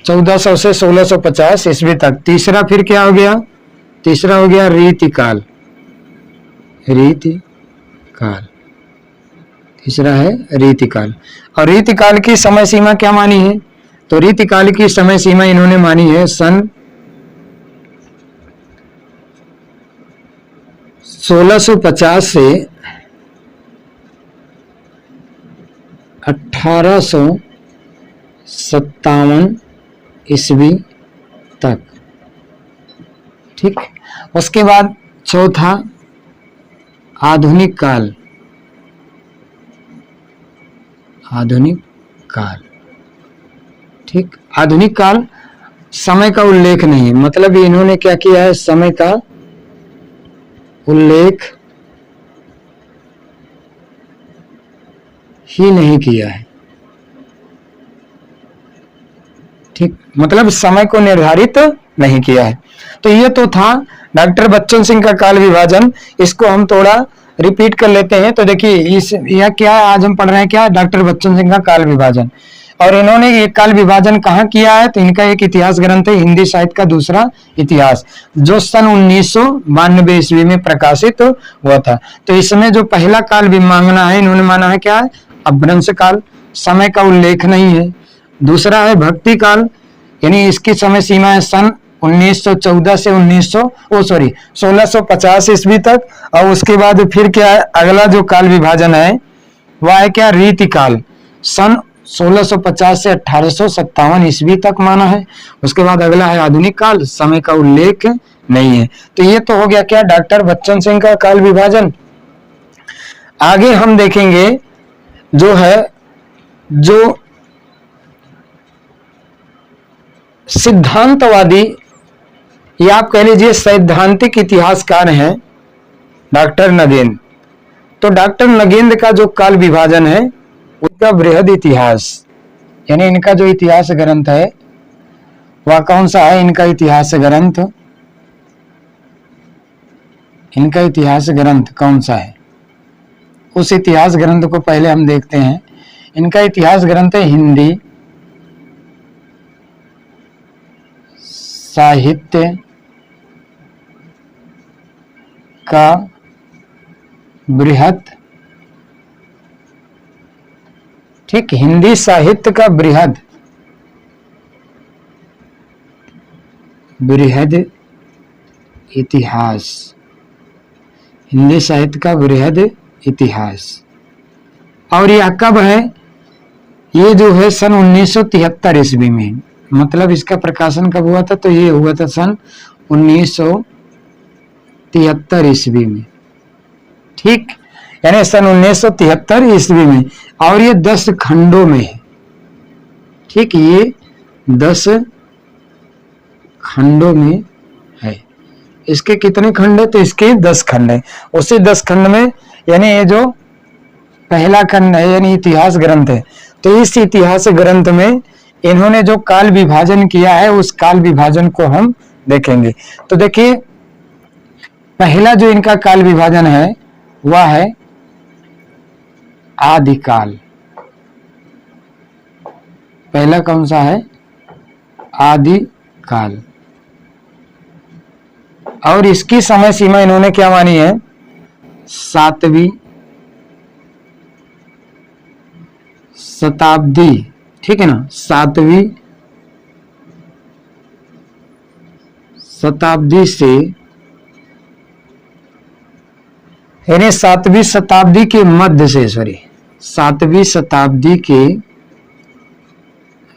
[SPEAKER 1] 1400 से 1650 ईस्वी तक। तीसरा फिर क्या हो गया? तीसरा हो गया रीतिकाल, रीतिकाल। तीसरा है रीतिकाल। और रीतिकाल की समय सीमा क्या मानी है? तो रीतिकाल की समय सीमा इन्होंने मानी है सन 1650 से 1857 ईस्वी तक। ठीक। उसके बाद चौथा आधुनिक काल, आधुनिक काल। ठीक, आधुनिक काल समय का उल्लेख नहीं, मतलब इन्होंने क्या किया है? समय का उल्लेख ही नहीं किया है। ठीक, मतलब समय को निर्धारित नहीं किया है। तो ये तो था डॉक्टर बच्चन सिंह का काल विभाजन। इसको हम थोड़ा रिपीट कर लेते हैं। तो देखिए इस यह क्या है, आज हम पढ़ रहे हैं क्या? डॉक्टर बच्चन सिंह का काल विभाजन। और इन्होंने ये काल विभाजन कहाँ किया है? तो इनका एक इतिहास ग्रंथ है हिंदी साहित्य का दूसरा इतिहास, जो सन 1992 ईस्वी में प्रकाशित हुआ था। तो इसमें जो पहला काल भी मांगना है, इन्होंने माना है क्या है? अपभ्रंश काल, समय का उल्लेख नहीं है। दूसरा है भक्ति काल, यानी इसकी समय सीमा है सन 1914 से 1650 ईस्वी तक। और उसके बाद फिर क्या है? अगला जो काल विभाजन है वह है क्या? रीतिकाल, सन 1650 से 1857 ईस्वी तक माना है। उसके बाद अगला है आधुनिक काल, समय का उल्लेख नहीं है। तो ये तो हो गया क्या? डॉक्टर बच्चन सिंह का काल विभाजन। आगे हम देखेंगे जो है, जो सिद्धांतवादी या आप कह लीजिए सैद्धांतिक इतिहासकार हैं डॉक्टर नगेंद्र। तो डॉक्टर नगेंद्र का जो काल विभाजन है उसका बृहद इतिहास, यानी इनका जो इतिहास ग्रंथ है वह कौन सा है? इनका इतिहास ग्रंथ, इनका इतिहास ग्रंथ कौन सा है? उस इतिहास ग्रंथ को पहले हम देखते हैं। इनका इतिहास ग्रंथ है हिंदी साहित्य का बृहत, ठीक, हिंदी साहित्य का बृहद इतिहास, हिंदी साहित्य का बृहद इतिहास। और यह कब है? ये जो है सन 1973 ईस्वी में, मतलब इसका प्रकाशन कब हुआ था? तो ये हुआ था सन 1973 ईस्वी में, ठीक, यानी सन 1973 ईस्वी में। और ये 10 खंडों में है, ठीक, ये 10 खंडों में है। इसके कितने खंड है? तो इसके 10 खंड है। उसी 10 खंड में, यानी ये जो पहला खंड है यानी इतिहास ग्रंथ है, तो इस इतिहास ग्रंथ में इन्होंने जो काल विभाजन किया है उस काल विभाजन को हम देखेंगे। तो देखिए, पहला जो इनका काल विभाजन है वह है आदिकाल। पहला कौन सा है? आदिकाल। और इसकी समय सीमा इन्होंने क्या मानी है? 7वीं शताब्दी, ठीक है ना, 7वीं शताब्दी से, यानी 7वीं शताब्दी के मध्य से, 7वीं शताब्दी के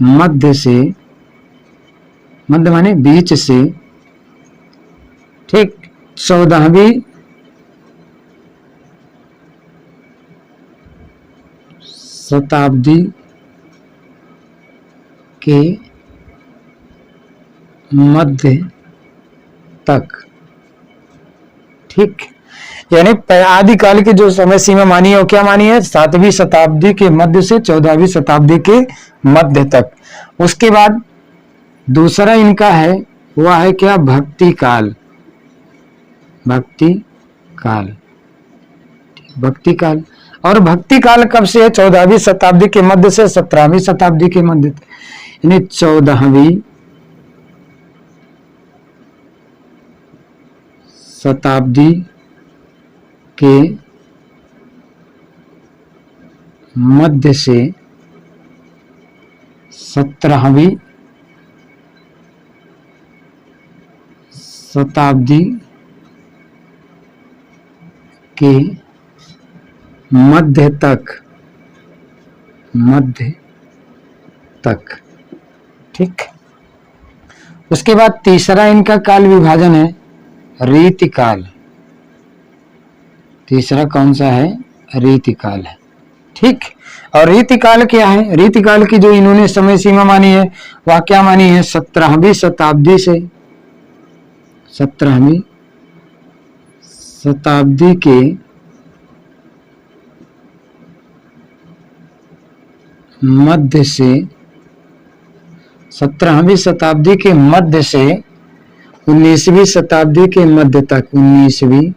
[SPEAKER 1] मध्य से, मध्य माने बीच से, ठीक, 14वीं शताब्दी के मध्य तक, ठीक, यानी आदिकाल की जो समय सीमा मानी है वो क्या मानी है? 7वीं शताब्दी के मध्य से 14वीं शताब्दी के मध्य तक। उसके बाद दूसरा इनका है वह है क्या? भक्ति काल। भक्ति काल, भक्ति काल। और भक्ति काल कब से है? 14वीं शताब्दी के मध्य से 17वीं शताब्दी के मध्य तक, यानी 14वीं शताब्दी के मध्य से 17वीं शताब्दी के मध्य तक, ठीक। उसके बाद तीसरा इनका काल विभाजन है रीतिकाल। तीसरा कौन सा है? रीतिकाल है, ठीक। और रीतिकाल क्या है? रीतिकाल की जो इन्होंने समय सीमा मानी है वह क्या मानी है? 17वीं शताब्दी से 17वीं शताब्दी के मध्य से 17वीं शताब्दी के मध्य से 19वीं शताब्दी के मध्य तक, 19वीं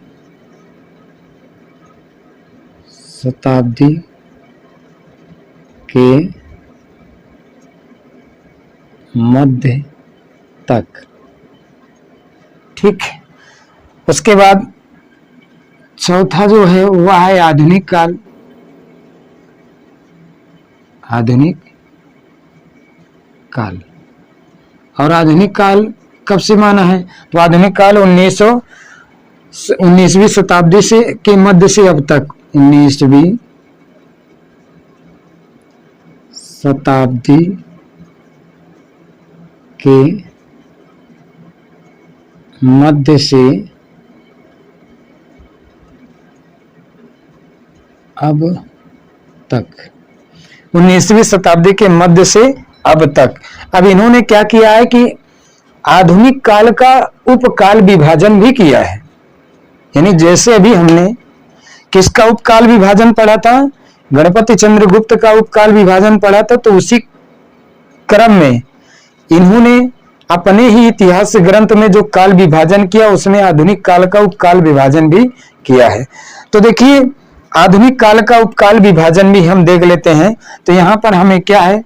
[SPEAKER 1] शताब्दी के मध्य तक, ठीक। उसके बाद चौथा जो है वह है आधुनिक काल। आधुनिक काल, और आधुनिक काल कब से माना है? तो आधुनिक काल 19वीं शताब्दी से के मध्य से अब तक, 19वीं शताब्दी के मध्य से अब तक, 19वीं शताब्दी के मध्य से अब तक। अब इन्होंने क्या किया है कि आधुनिक काल का उपकाल विभाजन भी किया है। यानी जैसे अभी हमने किसका उपकाल विभाजन पढ़ा था? गणपति चंद्रगुप्त का उपकाल विभाजन पढ़ा था। तो उसी क्रम में इन्होंने अपने ही इतिहास ग्रंथ में जो काल विभाजन किया उसमें आधुनिक काल का उपकाल विभाजन भी किया है। तो देखिए, आधुनिक काल का उपकाल विभाजन भी हम देख लेते हैं। तो यहां पर हमें क्या है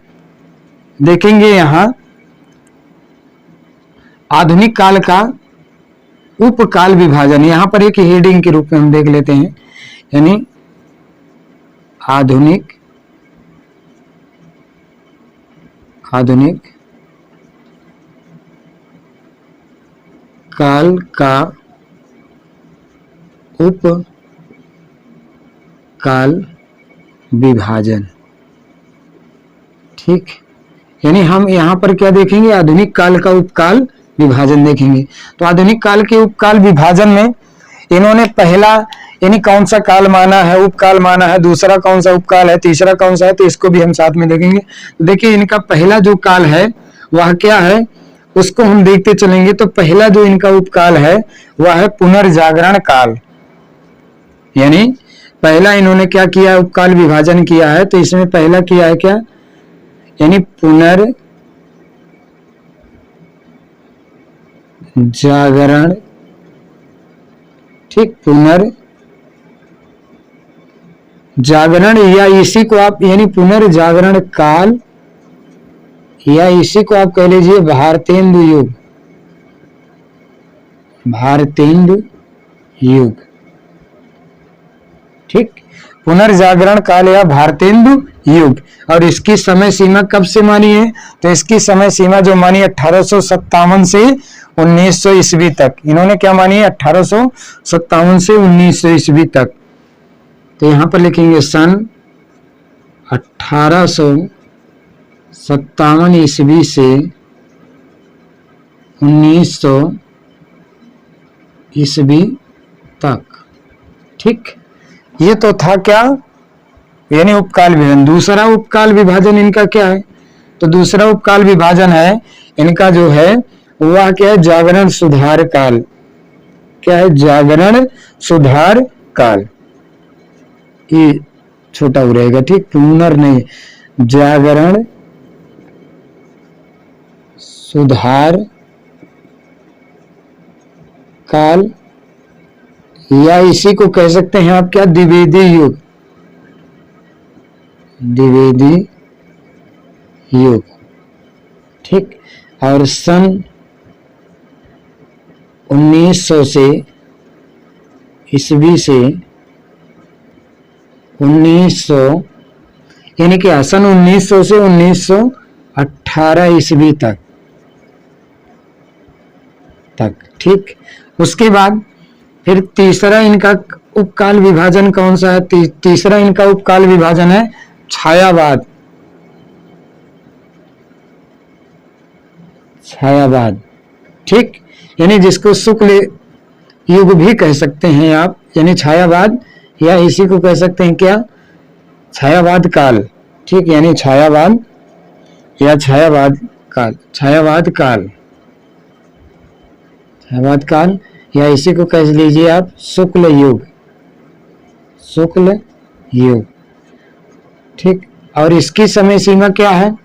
[SPEAKER 1] देखेंगे, यहां आधुनिक काल का उपकाल विभाजन, यहां पर एक हेडिंग के रूप में हम देख लेते हैं। यानी आधुनिक काल का उपकाल विभाजन। ठीक, यानी हम यहाँ पर क्या देखेंगे, आधुनिक काल का उपकाल विभाजन देखेंगे। तो आधुनिक काल के उपकाल विभाजन में इन्होंने पहला यानी कौन सा काल माना है, उपकाल माना है, दूसरा कौन सा उपकाल है, तीसरा कौन सा है, तो इसको भी हम साथ में देखेंगे। तो देखिए इनका पहला जो काल है वह क्या है, उसको हम देखते चलेंगे। तो पहला जो इनका उपकाल है वह है पुनर्जागरण काल। यानी पहला इन्होंने क्या किया, उपकाल विभाजन किया है। तो इसमें पहला किया है क्या, यानी पुनर्जागरण। ठीक, पुनर्जागरण या इसी को आप यानी पुनर्जागरण काल या इसी को आप कह लीजिए भारतेंदु युग। भारतेंदु युग। ठीक, पुनर्जागरण काल या भारतेंदु युग। और इसकी समय सीमा कब से मानी है, तो इसकी समय सीमा जो मानी 1857 से 1900 ईस्वी तक। इन्होंने क्या मानी है, 1857 से 1900 ईस्वी तक। तो यहां पर लिखेंगे सन 1857 ईस्वी से 1900 ईस्वी तक। ठीक, ये तो था क्या, यानी उपकाल विभाजन। दूसरा उपकाल विभाजन इनका क्या है, तो दूसरा उपकाल विभाजन है इनका जो है वह क्या है, जागरण सुधार काल। क्या है, जागरण सुधार काल। ये छोटा हो रहेगा, ठीक, पुनर नहीं, जागरण सुधार काल या इसी को कह सकते हैं आप क्या, द्विवेदी युग। द्विवेदी युग। ठीक, और सन 1900 से ईस्वी से 1900 यानी कि सन 1900 से 1918 ईस्वी तक। ठीक, उसके बाद फिर तीसरा इनका उपकाल विभाजन कौन सा है, तीसरा इनका उपकाल विभाजन है छायावाद। छायावाद। ठीक, यानी जिसको शुक्ल युग भी कह सकते हैं आप, यानी छायावाद या इसी को कह सकते हैं क्या, छायावाद काल। ठीक, यानी छायावाद या छायावाद काल। छायावाद काल, छायावाद काल या इसी को कह लीजिए आप शुक्ल युग। शुक्ल युग। ठीक, और इसकी समय सीमा क्या है,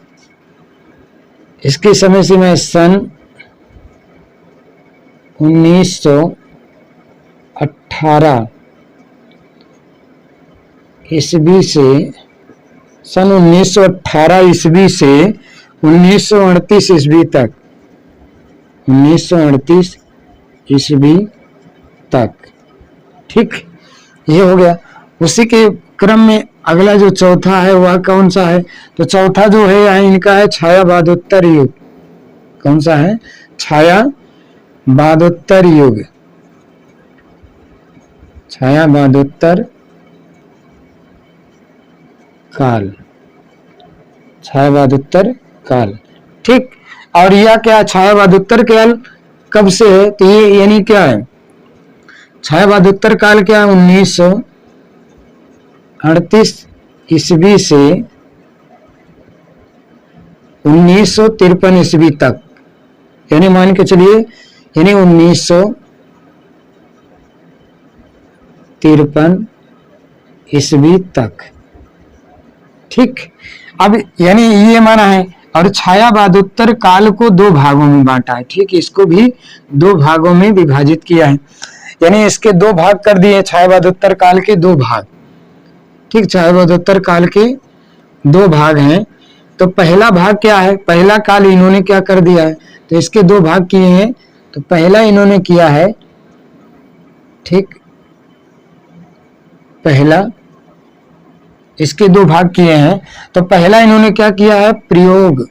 [SPEAKER 1] इसकी समय सीमा सन 1918 ईस्वी से सन 1918 ईस्वी से 1938 ईस्वी तक। 1938 ईस्वी तक। ठीक, ये हो गया। उसी के क्रम में अगला जो चौथा है वह कौन सा है, तो चौथा जो है इनका है छायावादोत्तर युग। कौन सा है, छायावादोत्तर युग। छायावादोत्तर काल। छायावादोत्तर काल। ठीक, और यह क्या, छायावादोत्तर काल कब से है, तो ये यानी क्या है, छायावादोत्तर काल क्या है, 1938 ईस्वी से 1953 ईस्वी तक। यानी मान के चलिए, यानी 1953 ईस्वी तक। ठीक, अब यानी ये माना है। और छायावादोत्तर काल को दो भागों में बांटा है। ठीक, इसको भी दो भागों में विभाजित किया है, यानी इसके दो भाग कर दिए, छायावादोत्तर काल के दो भाग। ठीक, छायावादोत्तर काल के दो भाग हैं। तो पहला भाग क्या है, पहला काल इन्होंने क्या कर दिया है, तो इसके दो भाग किए हैं। तो पहला इन्होंने किया है, ठीक, पहला, इसके दो भाग किए हैं। तो पहला इन्होंने क्या किया है, प्रयोग,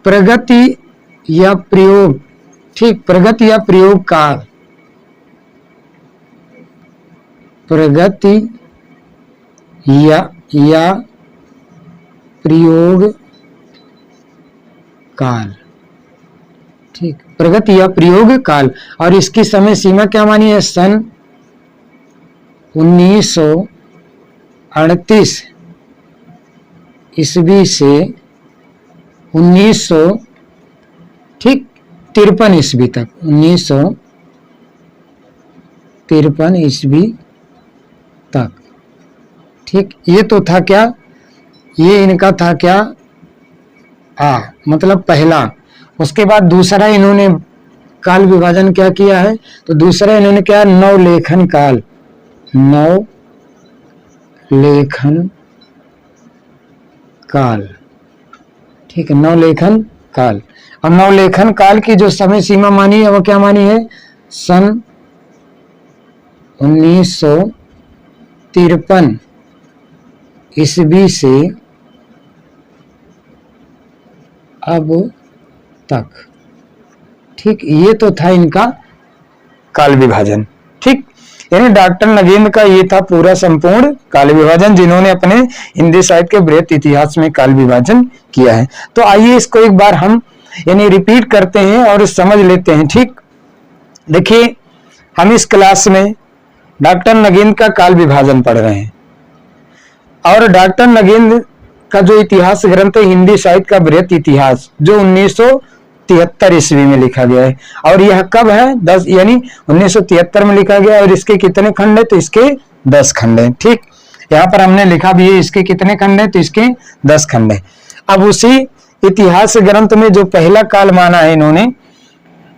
[SPEAKER 1] प्रगति या प्रयोग, ठीक, प्रगति या प्रयोग काल, प्रगति या प्रयोग काल, ठीक, प्रगति या प्रयोग काल। और इसकी समय सीमा क्या मानी है, सन 1938 ईस्वी से 1900, ठीक, 53 ईस्वी तक, 1953 ईस्वी तक, ठीक। ये तो था क्या, ये इनका था क्या, मतलब पहला। उसके बाद दूसरा इन्होंने काल विभाजन क्या किया है, तो दूसरा इन्होंने क्या, नवलेखन काल, नवलेखन काल, ठीक है, नवलेखन काल। और नवलेखन काल की जो समय सीमा मानी है वो क्या मानी है, सन 1953 ईस्वी से अब तक, ठीक। ये तो था इनका काल विभाजन, ठीक। यानी डॉक्टर नगेंद्र का ये था पूरा संपूर्ण काल विभाजन, जिन्होंने अपने हिंदी साहित्य के बृहत इतिहास में काल विभाजन किया है। तो आइए इसको एक बार हम यानी रिपीट करते हैं और समझ लेते हैं, ठीक। देखिए, हम इस क्लास में डॉक्टर नगेंद्र का काल विभाजन पढ़ रहे हैं, और डॉक्टर नगेंद्र का जो इतिहास ग्रंथ है हिंदी साहित्य का बृहत इतिहास, जो 1973 ईस्वी में लिखा गया है। और यह कब है, 10 यानी 1973 में लिखा गया। और इसके कितने खंड है, तो इसके 10 खंड है, ठीक। यहाँ पर हमने लिखा भी है इसके कितने खंड है, तो इसके 10 खंड है। अब उसी इतिहास ग्रंथ में जो पहला काल माना है इन्होंने,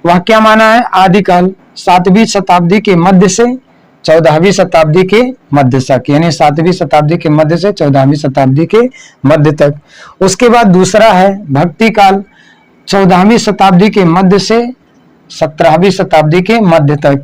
[SPEAKER 1] वह क्या माना है, आदिकाल, 7वीं शताब्दी के मध्य से 14वीं शताब्दी के मध्य तक, यानी 7वीं शताब्दी के मध्य से 14वीं शताब्दी के मध्य तक। उसके बाद दूसरा है भक्ति काल, 14वीं शताब्दी के मध्य से 17वीं शताब्दी के मध्य तक।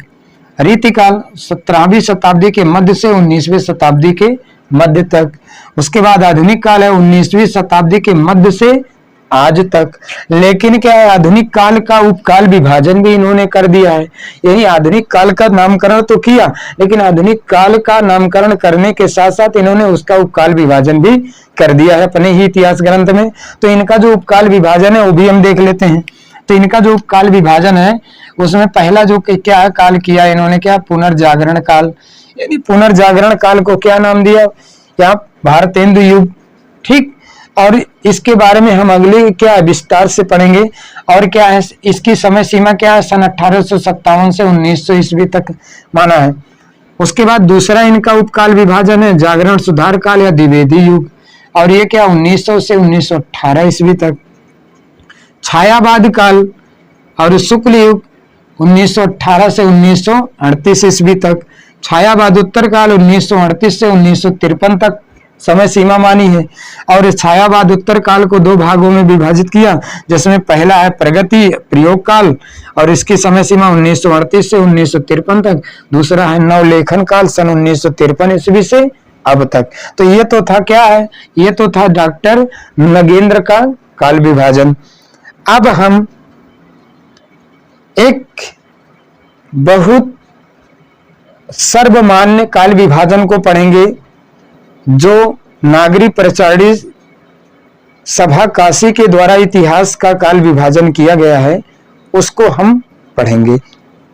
[SPEAKER 1] रीतिकाल, 17वीं शताब्दी के मध्य से 19वीं शताब्दी के मध्य तक। उसके बाद आधुनिक काल है, 19वीं शताब्दी के मध्य से आज तक। लेकिन क्या है, आधुनिक काल का उपकाल विभाजन भी इन्होंने कर दिया है। यही आधुनिक काल का नामकरण तो किया, लेकिन आधुनिक काल का नामकरण करने के साथ साथ इन्होंने उसका उपकाल विभाजन भी कर दिया है अपने ही इतिहास ग्रंथ में। तो इनका जो उपकाल विभाजन है वो भी हम देख लेते हैं। तो इनका जो उपकाल विभाजन है उसमें पहला जो क्या है काल किया इन्होंने, क्या, पुनर्जागरण काल। यानी पुनर्जागरण काल को क्या नाम दिया, या भारतेंदु युग, ठीक। और इसके बारे में हम अगले क्या विस्तार से पढ़ेंगे। और क्या है, इसकी समय सीमा क्या है, सन 1857 से 1900 ईस्वी तक माना है। उसके बाद दूसरा इनका उपकाल विभाजन है जागरण सुधार काल या द्विवेदी युग, और ये क्या 1900 से 1918 ईस्वी तक। छायावाद काल और शुक्ल युग 1918 से 1938 ईस्वी तक। छायावाद उत्तर काल 1938 से 1953 तक समय सीमा मानी है। और इस छायावाद उत्तर काल को दो भागों में विभाजित किया, जिसमें पहला है प्रगति प्रयोग काल और इसकी समय सीमा 1938 से 1953 तक। दूसरा है नवलेखन काल सन 1953 ईस्वी से अब तक। तो ये तो था क्या है, ये तो था डॉक्टर नगेंद्र का काल विभाजन। अब हम एक बहुत सर्वमान्य काल विभाजन को पढ़ेंगे, जो नागरी प्रचारणी सभा काशी के द्वारा इतिहास का काल विभाजन किया गया है, उसको हम पढ़ेंगे,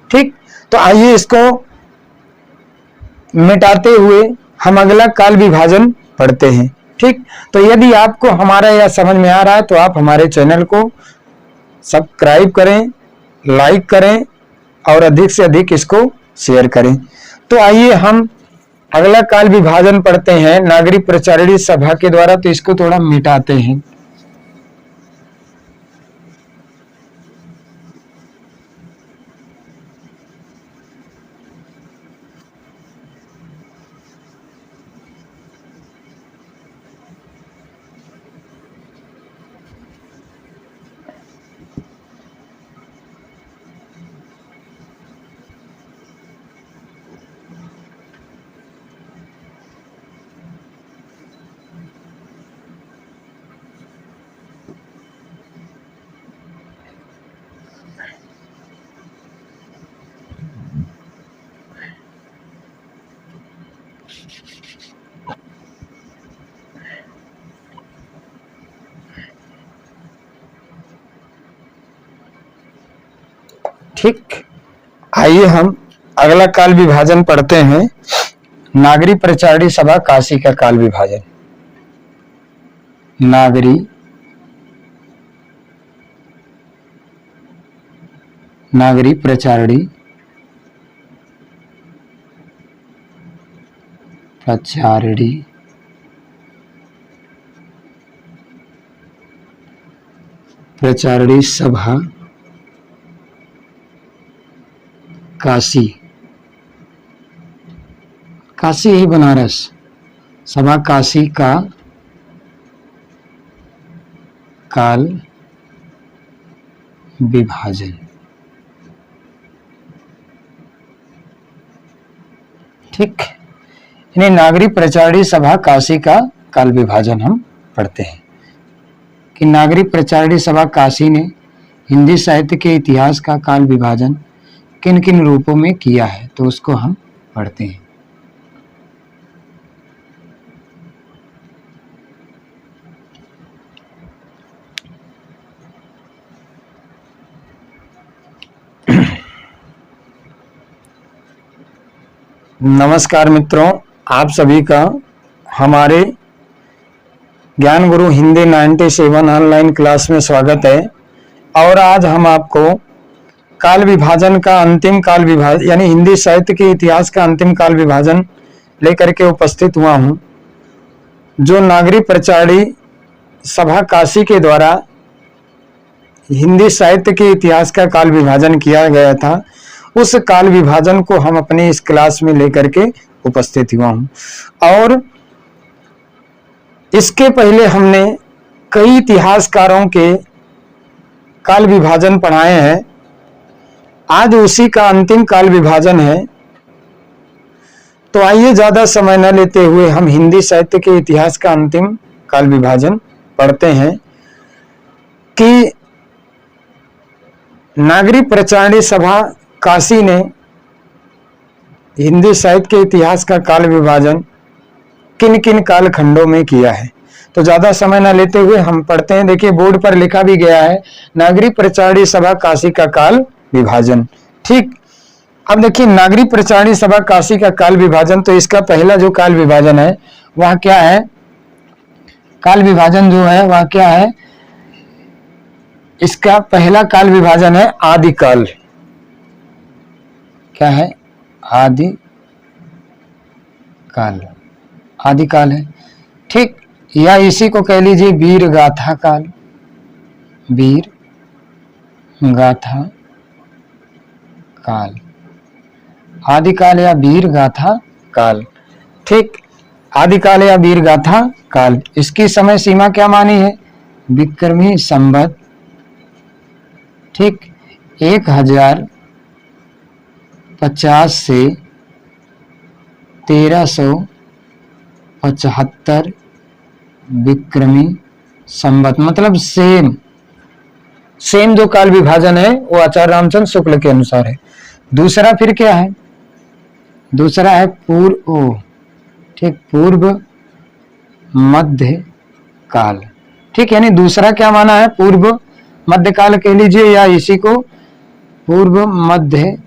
[SPEAKER 1] ठीक। तो आइए इसको मिटाते हुए हम अगला काल विभाजन पढ़ते हैं, ठीक। तो यदि आपको हमारा यह समझ में आ रहा है तो आप हमारे चैनल को सब्सक्राइब करें, लाइक करें और अधिक से अधिक इसको शेयर करें। तो आइए हम अगला काल विभाजन पढ़ते हैं नागरिक प्रचारणी सभा के द्वारा। तो इसको थोड़ा मिटाते हैं। ठीक, आइए हम अगला काल विभाजन पढ़ते हैं। नागरी प्रचारणी सभा काशी का काल विभाजन। नागरी प्रचारणी सभा काशी, काशी ही बनारस, सभा काशी का काल विभाजन। ठीक, यानी नागरी प्रचारणी सभा काशी का काल विभाजन हम पढ़ते हैं कि नागरी प्रचारणी सभा काशी ने हिंदी साहित्य के इतिहास का काल विभाजन किन किन रूपों में किया है, तो उसको हम पढ़ते हैं। नमस्कार मित्रों, आप सभी का हमारे ज्ञान गुरु हिंदी 97 ऑनलाइन क्लास में स्वागत है। और आज हम आपको काल विभाजन का अंतिम काल विभाजन यानी हिंदी साहित्य के इतिहास का अंतिम काल विभाजन लेकर के उपस्थित हुआ हूं, जो नागरी प्रचारणी सभा काशी के द्वारा हिंदी साहित्य के इतिहास का काल विभाजन किया गया था। उस काल विभाजन को हम अपनी इस क्लास में लेकर के उपस्थित हुआ हूं। और इसके पहले हमने कई इतिहासकारों के काल विभाजन पढ़ाए हैं। आज उसी का अंतिम काल विभाजन है। तो आइए ज्यादा समय न लेते हुए हम हिंदी साहित्य के इतिहास का अंतिम काल विभाजन पढ़ते हैं कि नागरी प्रचारणी सभा काशी ने हिंदी साहित्य के इतिहास का काल विभाजन किन किन कालखंडों में किया है। तो ज्यादा समय न लेते हुए हम पढ़ते हैं। देखिए बोर्ड पर लिखा भी गया है, नागरी प्रचारणी सभा काशी का काल विभाजन। ठीक, अब देखिए नागरी प्रचारणी सभा काशी का काल विभाजन, तो इसका पहला जो काल विभाजन है वह क्या है? काल विभाजन जो है वह क्या है? इसका पहला काल विभाजन है आदिकाल। क्या है? आदिकाल, आदिकाल है। ठीक, या इसी को कह लीजिए वीर गाथा काल, वीर गाथा काल, आदिकाल या वीर गाथा काल। ठीक, आदिकाल या वीर गाथा काल। इसकी समय सीमा क्या मानी है? विक्रमी संवत, ठीक, 1050 से 1375 विक्रमी संवत। मतलब सेम जो काल विभाजन है वो आचार्य रामचंद्र शुक्ल के अनुसार है। दूसरा फिर क्या है? दूसरा है पूर्व मध्य काल। ठीक, यानी दूसरा क्या माना है? पूर्व मध्य काल कह लीजिए या इसी को पूर्व मध्य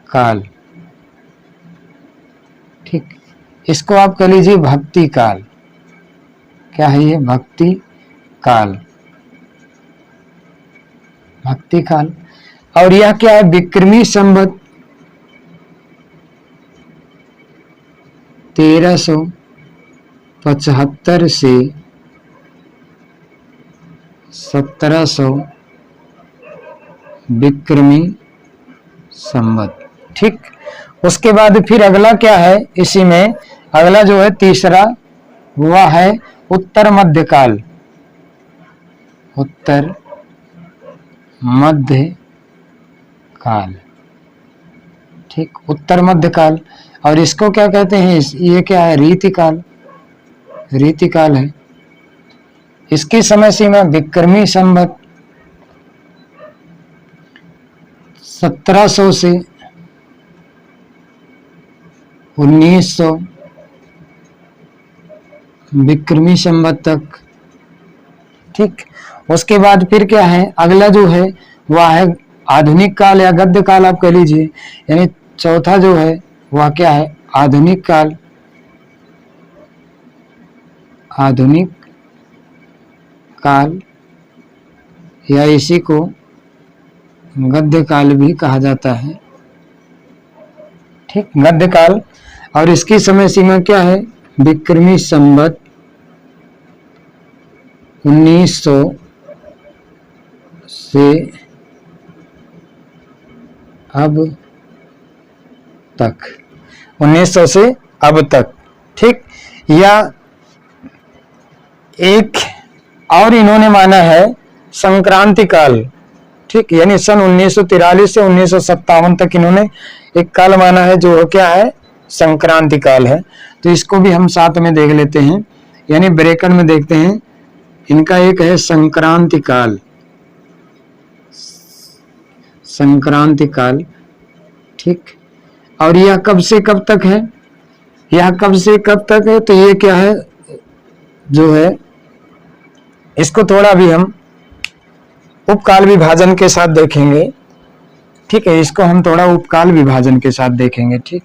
[SPEAKER 1] काल। ठीक, इसको आप कह लीजिए भक्ति काल। क्या है ये? भक्ति काल, भक्ति काल। और यह क्या है? विक्रमी संवत 1375 से 1700 विक्रमी संवत। ठीक, उसके बाद फिर अगला क्या है? इसी में अगला जो है तीसरा वह है उत्तर मध्य काल, उत्तर मध्य काल। ठीक, उत्तर मध्य काल। और इसको क्या कहते हैं? ये क्या है? रीतिकाल, रीतिकाल है। इसकी समय सीमा विक्रमी संवत 1700 से 1900 विक्रमी संवत तक। ठीक, उसके बाद फिर क्या है? अगला जो है वह है आधुनिक काल या गद्य काल आप कह लीजिए। यानी चौथा जो है वह क्या है, आधुनिक काल। आधुनिक काल या इसी को गद्य काल भी कहा जाता है। ठीक, गद्य काल। और इसकी समय सीमा क्या है, विक्रमी संवत 1900 से अब तक, 1900 से अब तक। ठीक, या एक और इन्होंने माना है संक्रांति काल। ठीक, यानी सन 1943 से 1957 तक इन्होंने एक काल माना है जो क्या है, संक्रांति काल है। तो इसको भी हम साथ में देख लेते हैं, यानी ब्रैकेट में देखते हैं। इनका एक है संक्रांति काल, संक्रांति काल। ठीक, और यह कब से कब तक है, यह कब से कब तक है, तो ये क्या है जो है, इसको थोड़ा भी हम उपकाल विभाजन के साथ देखेंगे। ठीक है, इसको हम थोड़ा उपकाल विभाजन के साथ देखेंगे। ठीक,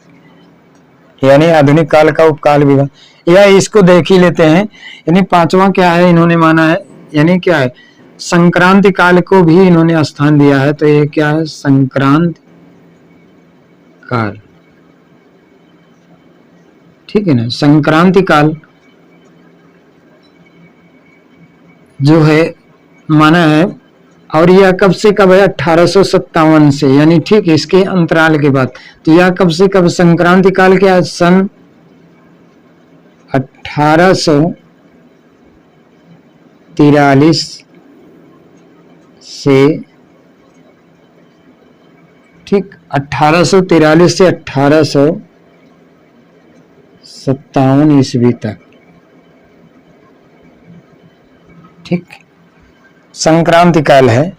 [SPEAKER 1] यानी आधुनिक काल का उपकाल विभाजन, या इसको देख ही लेते हैं। यानी पांचवा क्या है इन्होंने माना है, यानी क्या है, संक्रांति काल को भी इन्होंने स्थान दिया है। तो ये क्या है, संक्रांति काल। ठीक है ना, संक्रांति काल जो है माना है। और यह कब से कब है, 1857 से, यानी ठीक इसके अंतराल के बाद। तो यह कब से कब, संक्रांति काल क्या है, सन 1843 से, ठीक 1843 से 1857 ईस्वी तक। ठीक, संक्रांति काल है।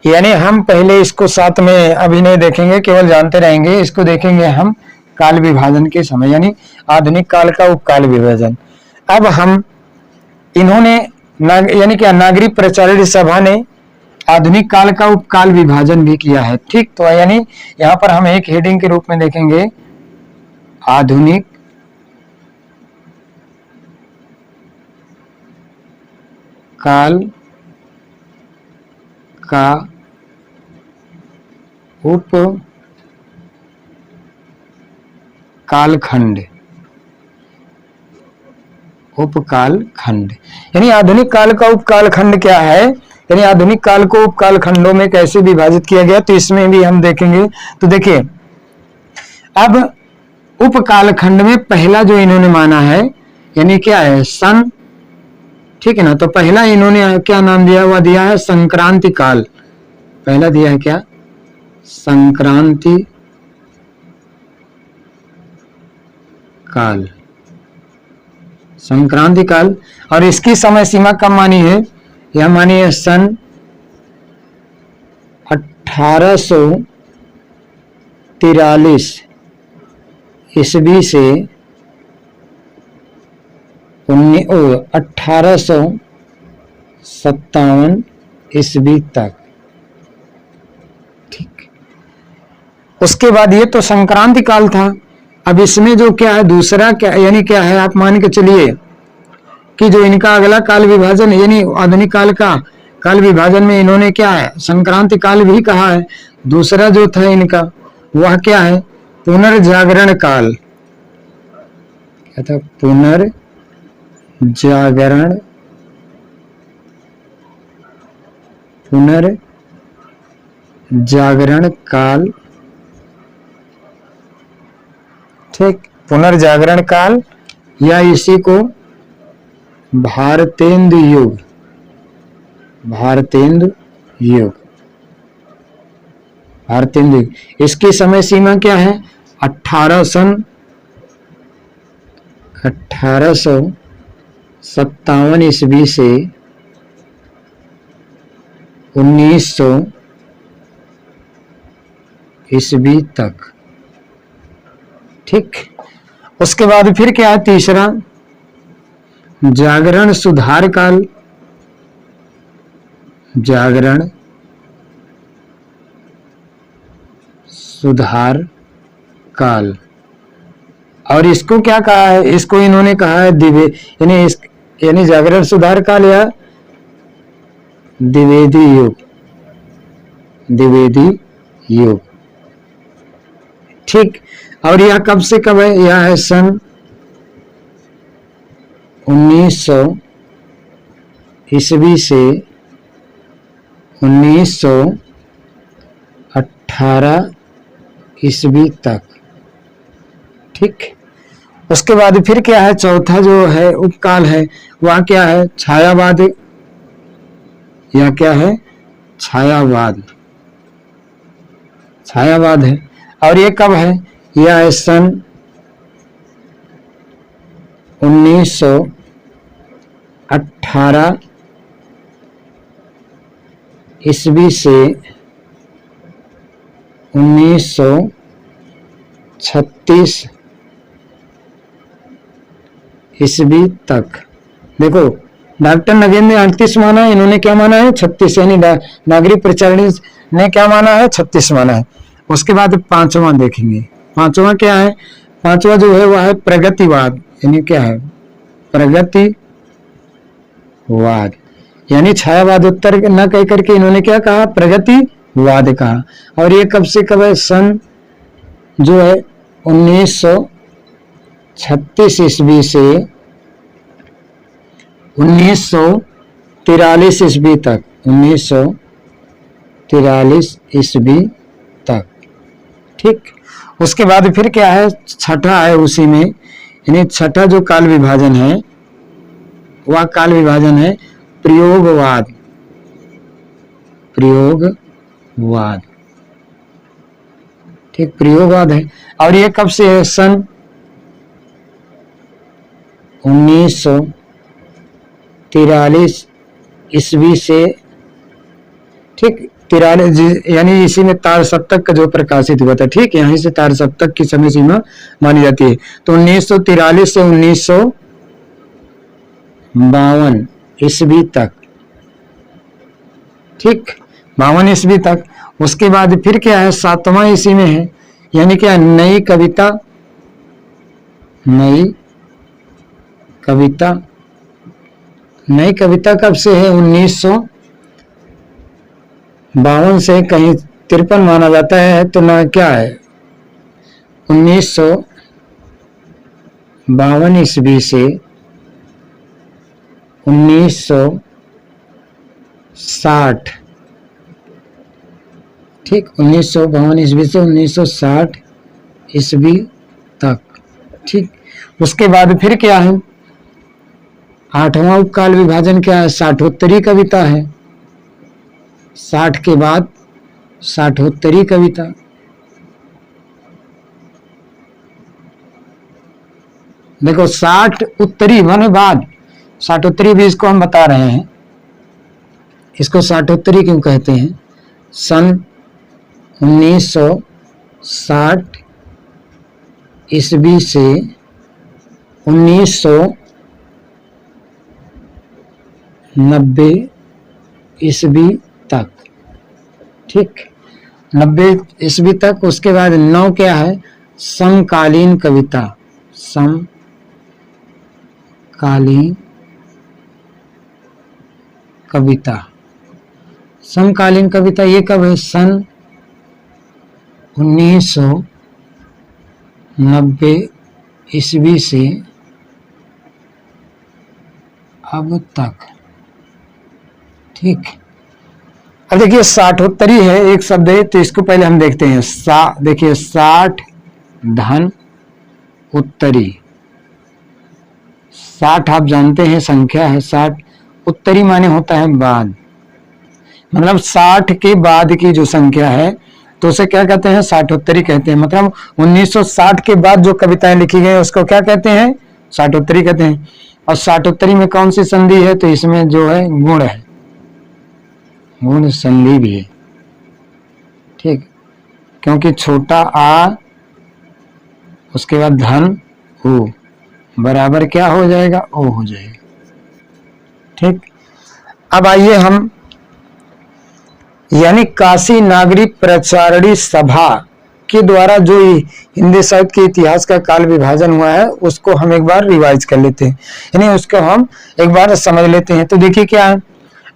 [SPEAKER 1] यानी हम पहले इसको साथ में अभी नहीं देखेंगे, केवल जानते रहेंगे। इसको देखेंगे हम काल विभाजन के समय, यानी आधुनिक काल का उपकाल विभाजन। अब हम इन्होंने यानी क्या, नागरिक प्रचारण सभा ने आधुनिक काल का उपकाल विभाजन भी किया है। ठीक, तो यानी यहाँ पर हम एक हेडिंग के रूप में देखेंगे, आधुनिक काल का उप कालखंड, उपकाल खंड। यानी आधुनिक काल का उपकाल खंड क्या है, यानी आधुनिक काल को उपकाल खंडों में कैसे विभाजित किया गया, तो इसमें भी हम देखेंगे। तो देखिए, अब उपकाल खंड में पहला जो इन्होंने माना है, यानी क्या है, सन। ठीक है ना, तो पहला इन्होंने क्या नाम दिया, हुआ दिया है संक्रांति काल। पहला दिया है क्या, संक्रांति काल, संक्रांति काल। और इसकी समय सीमा कब मानी है, यह मानी है सन 1843 ईस्वी से 1857 ईस्वी तक। ठीक, उसके बाद ये तो संक्रांति काल था। अब इसमें जो क्या है दूसरा क्या, यानी क्या है, आप मान के चलिए कि जो इनका अगला काल विभाजन, यानी आधुनिक काल का काल विभाजन में इन्होंने क्या है, संक्रांति काल भी कहा है। दूसरा जो था इनका वह क्या है, पुनर्जागरण काल। क्या था, पुनर्जागरण, पुनर्जागरण काल। ठीक, पुनर्जागरण काल या इसी को भारतेंदु युग, भारतेंदु युग, भारतेंदु युग। इसकी समय सीमा क्या है, 1857 ईस्वी से 1900 ईस्वी तक। ठीक, उसके बाद फिर क्या है, तीसरा जागरण सुधार काल, जागरण सुधार काल। और इसको क्या कहा है, इसको इन्होंने कहा है यानी जागरण सुधार काल या द्विवेदी युग, द्विवेदी युग। ठीक। और यह कब से कब है, यह है सन 1900 ईस्वी से 1918 ईस्वी तक। ठीक। उसके बाद फिर क्या है, चौथा जो है उपकाल है वह क्या है, छायावाद, या क्या है, छायावाद, छायावाद है। और ये कब है, यह है सन 1918 ईस्वी से 1936 ईस्वी तक। देखो डॉक्टर नगेंद्र ने 38 माना है, इन्होंने क्या माना है, 36, यानी नागरिक प्रचारणी ने क्या माना है, 36 माना है। उसके बाद पांचवा देखेंगे, पांचवा क्या है, पांचवा जो है वह है प्रगतिवाद, यानी क्या है, प्रगतिवाद, यानी छायावाद उत्तर न कह करके इन्होंने क्या कहा, प्रगतिवाद कहा। और ये कब से कब है, सन जो है 1936 ईस्वी से 1943 ईस्वी तक, 1943 ईस्वी तक। ठीक। उसके बाद फिर क्या है, छठा है उसी में, यानी छठा जो काल विभाजन है वह काल विभाजन है प्रयोगवाद, प्रयोगवाद। ठीक, प्रयोगवाद है। और ये कब से है, सन 1943 ईस्वी से। ठीक, 43, यानी इसी में तार सप्तक का जो प्रकाशित हुआ था। ठीक, यहीं से तार सप्तक की समय सीमा मानी जाती है। तो 1943 से 1952 ईस्वी तक। ठीक, 52 ईस्वी तक। उसके बाद फिर क्या है, 7वां ईस्वी में है, यानी क्या, नई कविता, नई कविता। नई कविता कब से है, 1952 से कहीं 53 माना जाता है, तो ना क्या है, 1952 ईस्वी से 1960। ठीक, 1952 ईस्वी से 1960 ईस्वी तक। ठीक, उसके बाद फिर क्या है, 8वां उपकाल विभाजन क्या है, साठोत्तरी कविता है। 60 के बाद साठोत्तरी कविता। देखो 60 उत्तरी माने बाद, साठोत्तरी भी इसको हम बता रहे हैं। इसको साठोत्तरी क्यों कहते हैं, सन 1960 ईस्वी से 1990 ईस्वी तक। ठीक, 90 ईस्वी तक। उसके बाद 9 क्या है, समकालीन कविता, समकालीन कविता। समकालीन कविता ये कब है, सन 1990 ईस्वी से अब तक। ठीक, अब देखिए साठोत्तरी है एक शब्द है, तो इसको पहले हम देखते हैं। देखिए 60 धन उत्तरी। 60 आप जानते हैं संख्या है, 60 उत्तरी माने होता है बाद, मतलब 60 के बाद की जो संख्या है तो उसे क्या कहते हैं, साठोत्तरी कहते हैं। मतलब 1960 के बाद जो कविताएं लिखी गई उसको क्या कहते हैं, साठोत्तरी कहते हैं। और साठोत्तरी में कौन सी संधि है, तो इसमें जो है गुण है, गुण संधि भी है। ठीक, क्योंकि छोटा आ उसके बाद धन हो बराबर क्या हो जाएगा, ओ हो जाएगा। ठीक, अब आइए हम, यानी काशी नागरिक प्रचारणी सभा के द्वारा जो हिंदी साहित्य के इतिहास का काल विभाजन हुआ है उसको हम एक बार रिवाइज कर लेते हैं, यानी उसको हम एक बार समझ लेते हैं। तो देखिए क्या है,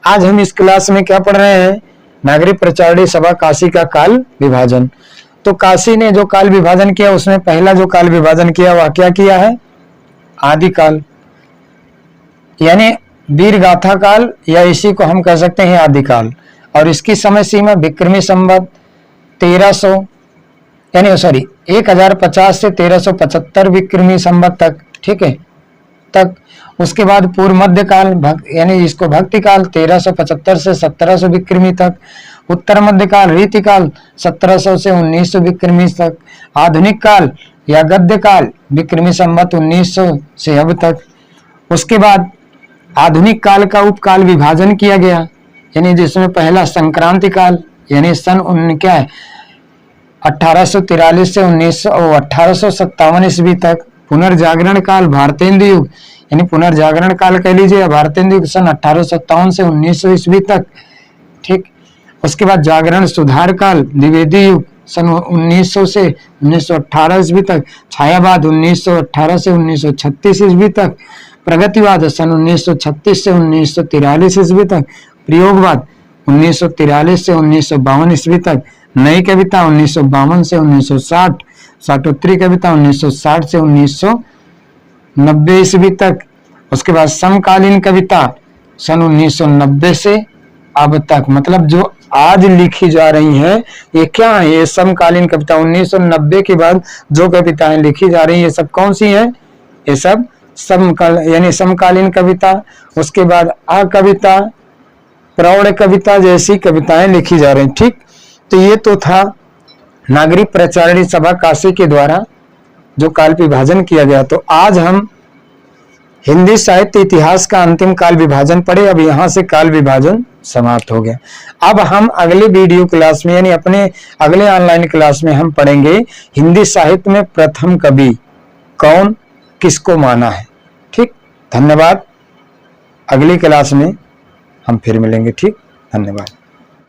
[SPEAKER 1] आज हम इस क्लास में क्या पढ़ रहे हैं, नागरिक प्रचारणी सभा काशी का काल विभाजन। तो काशी ने जो काल विभाजन किया उसमें पहला जो काल विभाजन किया वह क्या किया है, आदिकाल, यानी वीर गाथा काल, या इसी को हम कह सकते हैं आदिकाल। और इसकी समय सीमा विक्रमी संवत 1300 यानी 1050 से 1375 विक्रमी संवत तक, ठीक है, तक। उसके बाद पूर्व मध्यकाल यानी इसको भक्ति काल 1375 से 1700 विक्रमी तक। उत्तर मध्यकाल रीतिकाल 1700 से 1900 विक्रमी तक। आधुनिक काल या गद्य काल विक्रमी संवत 1900 से अब तक। उसके बाद आधुनिक काल का उपकाल विभाजन किया गया, यानी जिसमें पहला संक्रांति काल यानी सन क्या है 1843 से 1857 ईस्वी तक। पुनर्जागरण काल भारतेंदु युग यानी पुनर्जागरण काल कह लीजिए, भारतेंदु युग सन 1857 से 1900 ईस्वी तक, ठीक। उसके बाद जागरण सुधार काल द्विवेदी युग सन 1900 से 1918 ईस्वी तक। छायावाद 1918 से 1936 ईस्वी तक। प्रगतिवाद सन 1936 से 1943 ईस्वी तक। प्रयोगवाद 1943 से 1952 ईस्वी तक। नई कविता 1952 से 1960। साठोत्तरी कविता 1960 से 1990 ईस्वी तक। उसके बाद समकालीन कविता सन 1990 से अब तक, मतलब जो आज लिखी जा रही हैं ये क्या है, ये समकालीन कविता। 1990 के बाद जो कविताएं लिखी जा रही हैं ये सब कौन सी हैं, ये सब यानी समकालीन कविता। उसके बाद कविता, प्रौढ़ कविता जैसी कविताएं लिखी जा रही, ठीक। तो ये तो था नागरिक प्रचारणी सभा काशी के द्वारा जो काल विभाजन किया गया। तो आज हम हिंदी साहित्य इतिहास का अंतिम काल विभाजन पढ़े। अब यहाँ से काल विभाजन समाप्त हो गया। अब हम अगले वीडियो क्लास में यानी अपने अगले ऑनलाइन क्लास में हम पढ़ेंगे हिंदी साहित्य में प्रथम कवि कौन, किसको माना है, ठीक। धन्यवाद। अगली क्लास में हम फिर मिलेंगे, ठीक। धन्यवाद।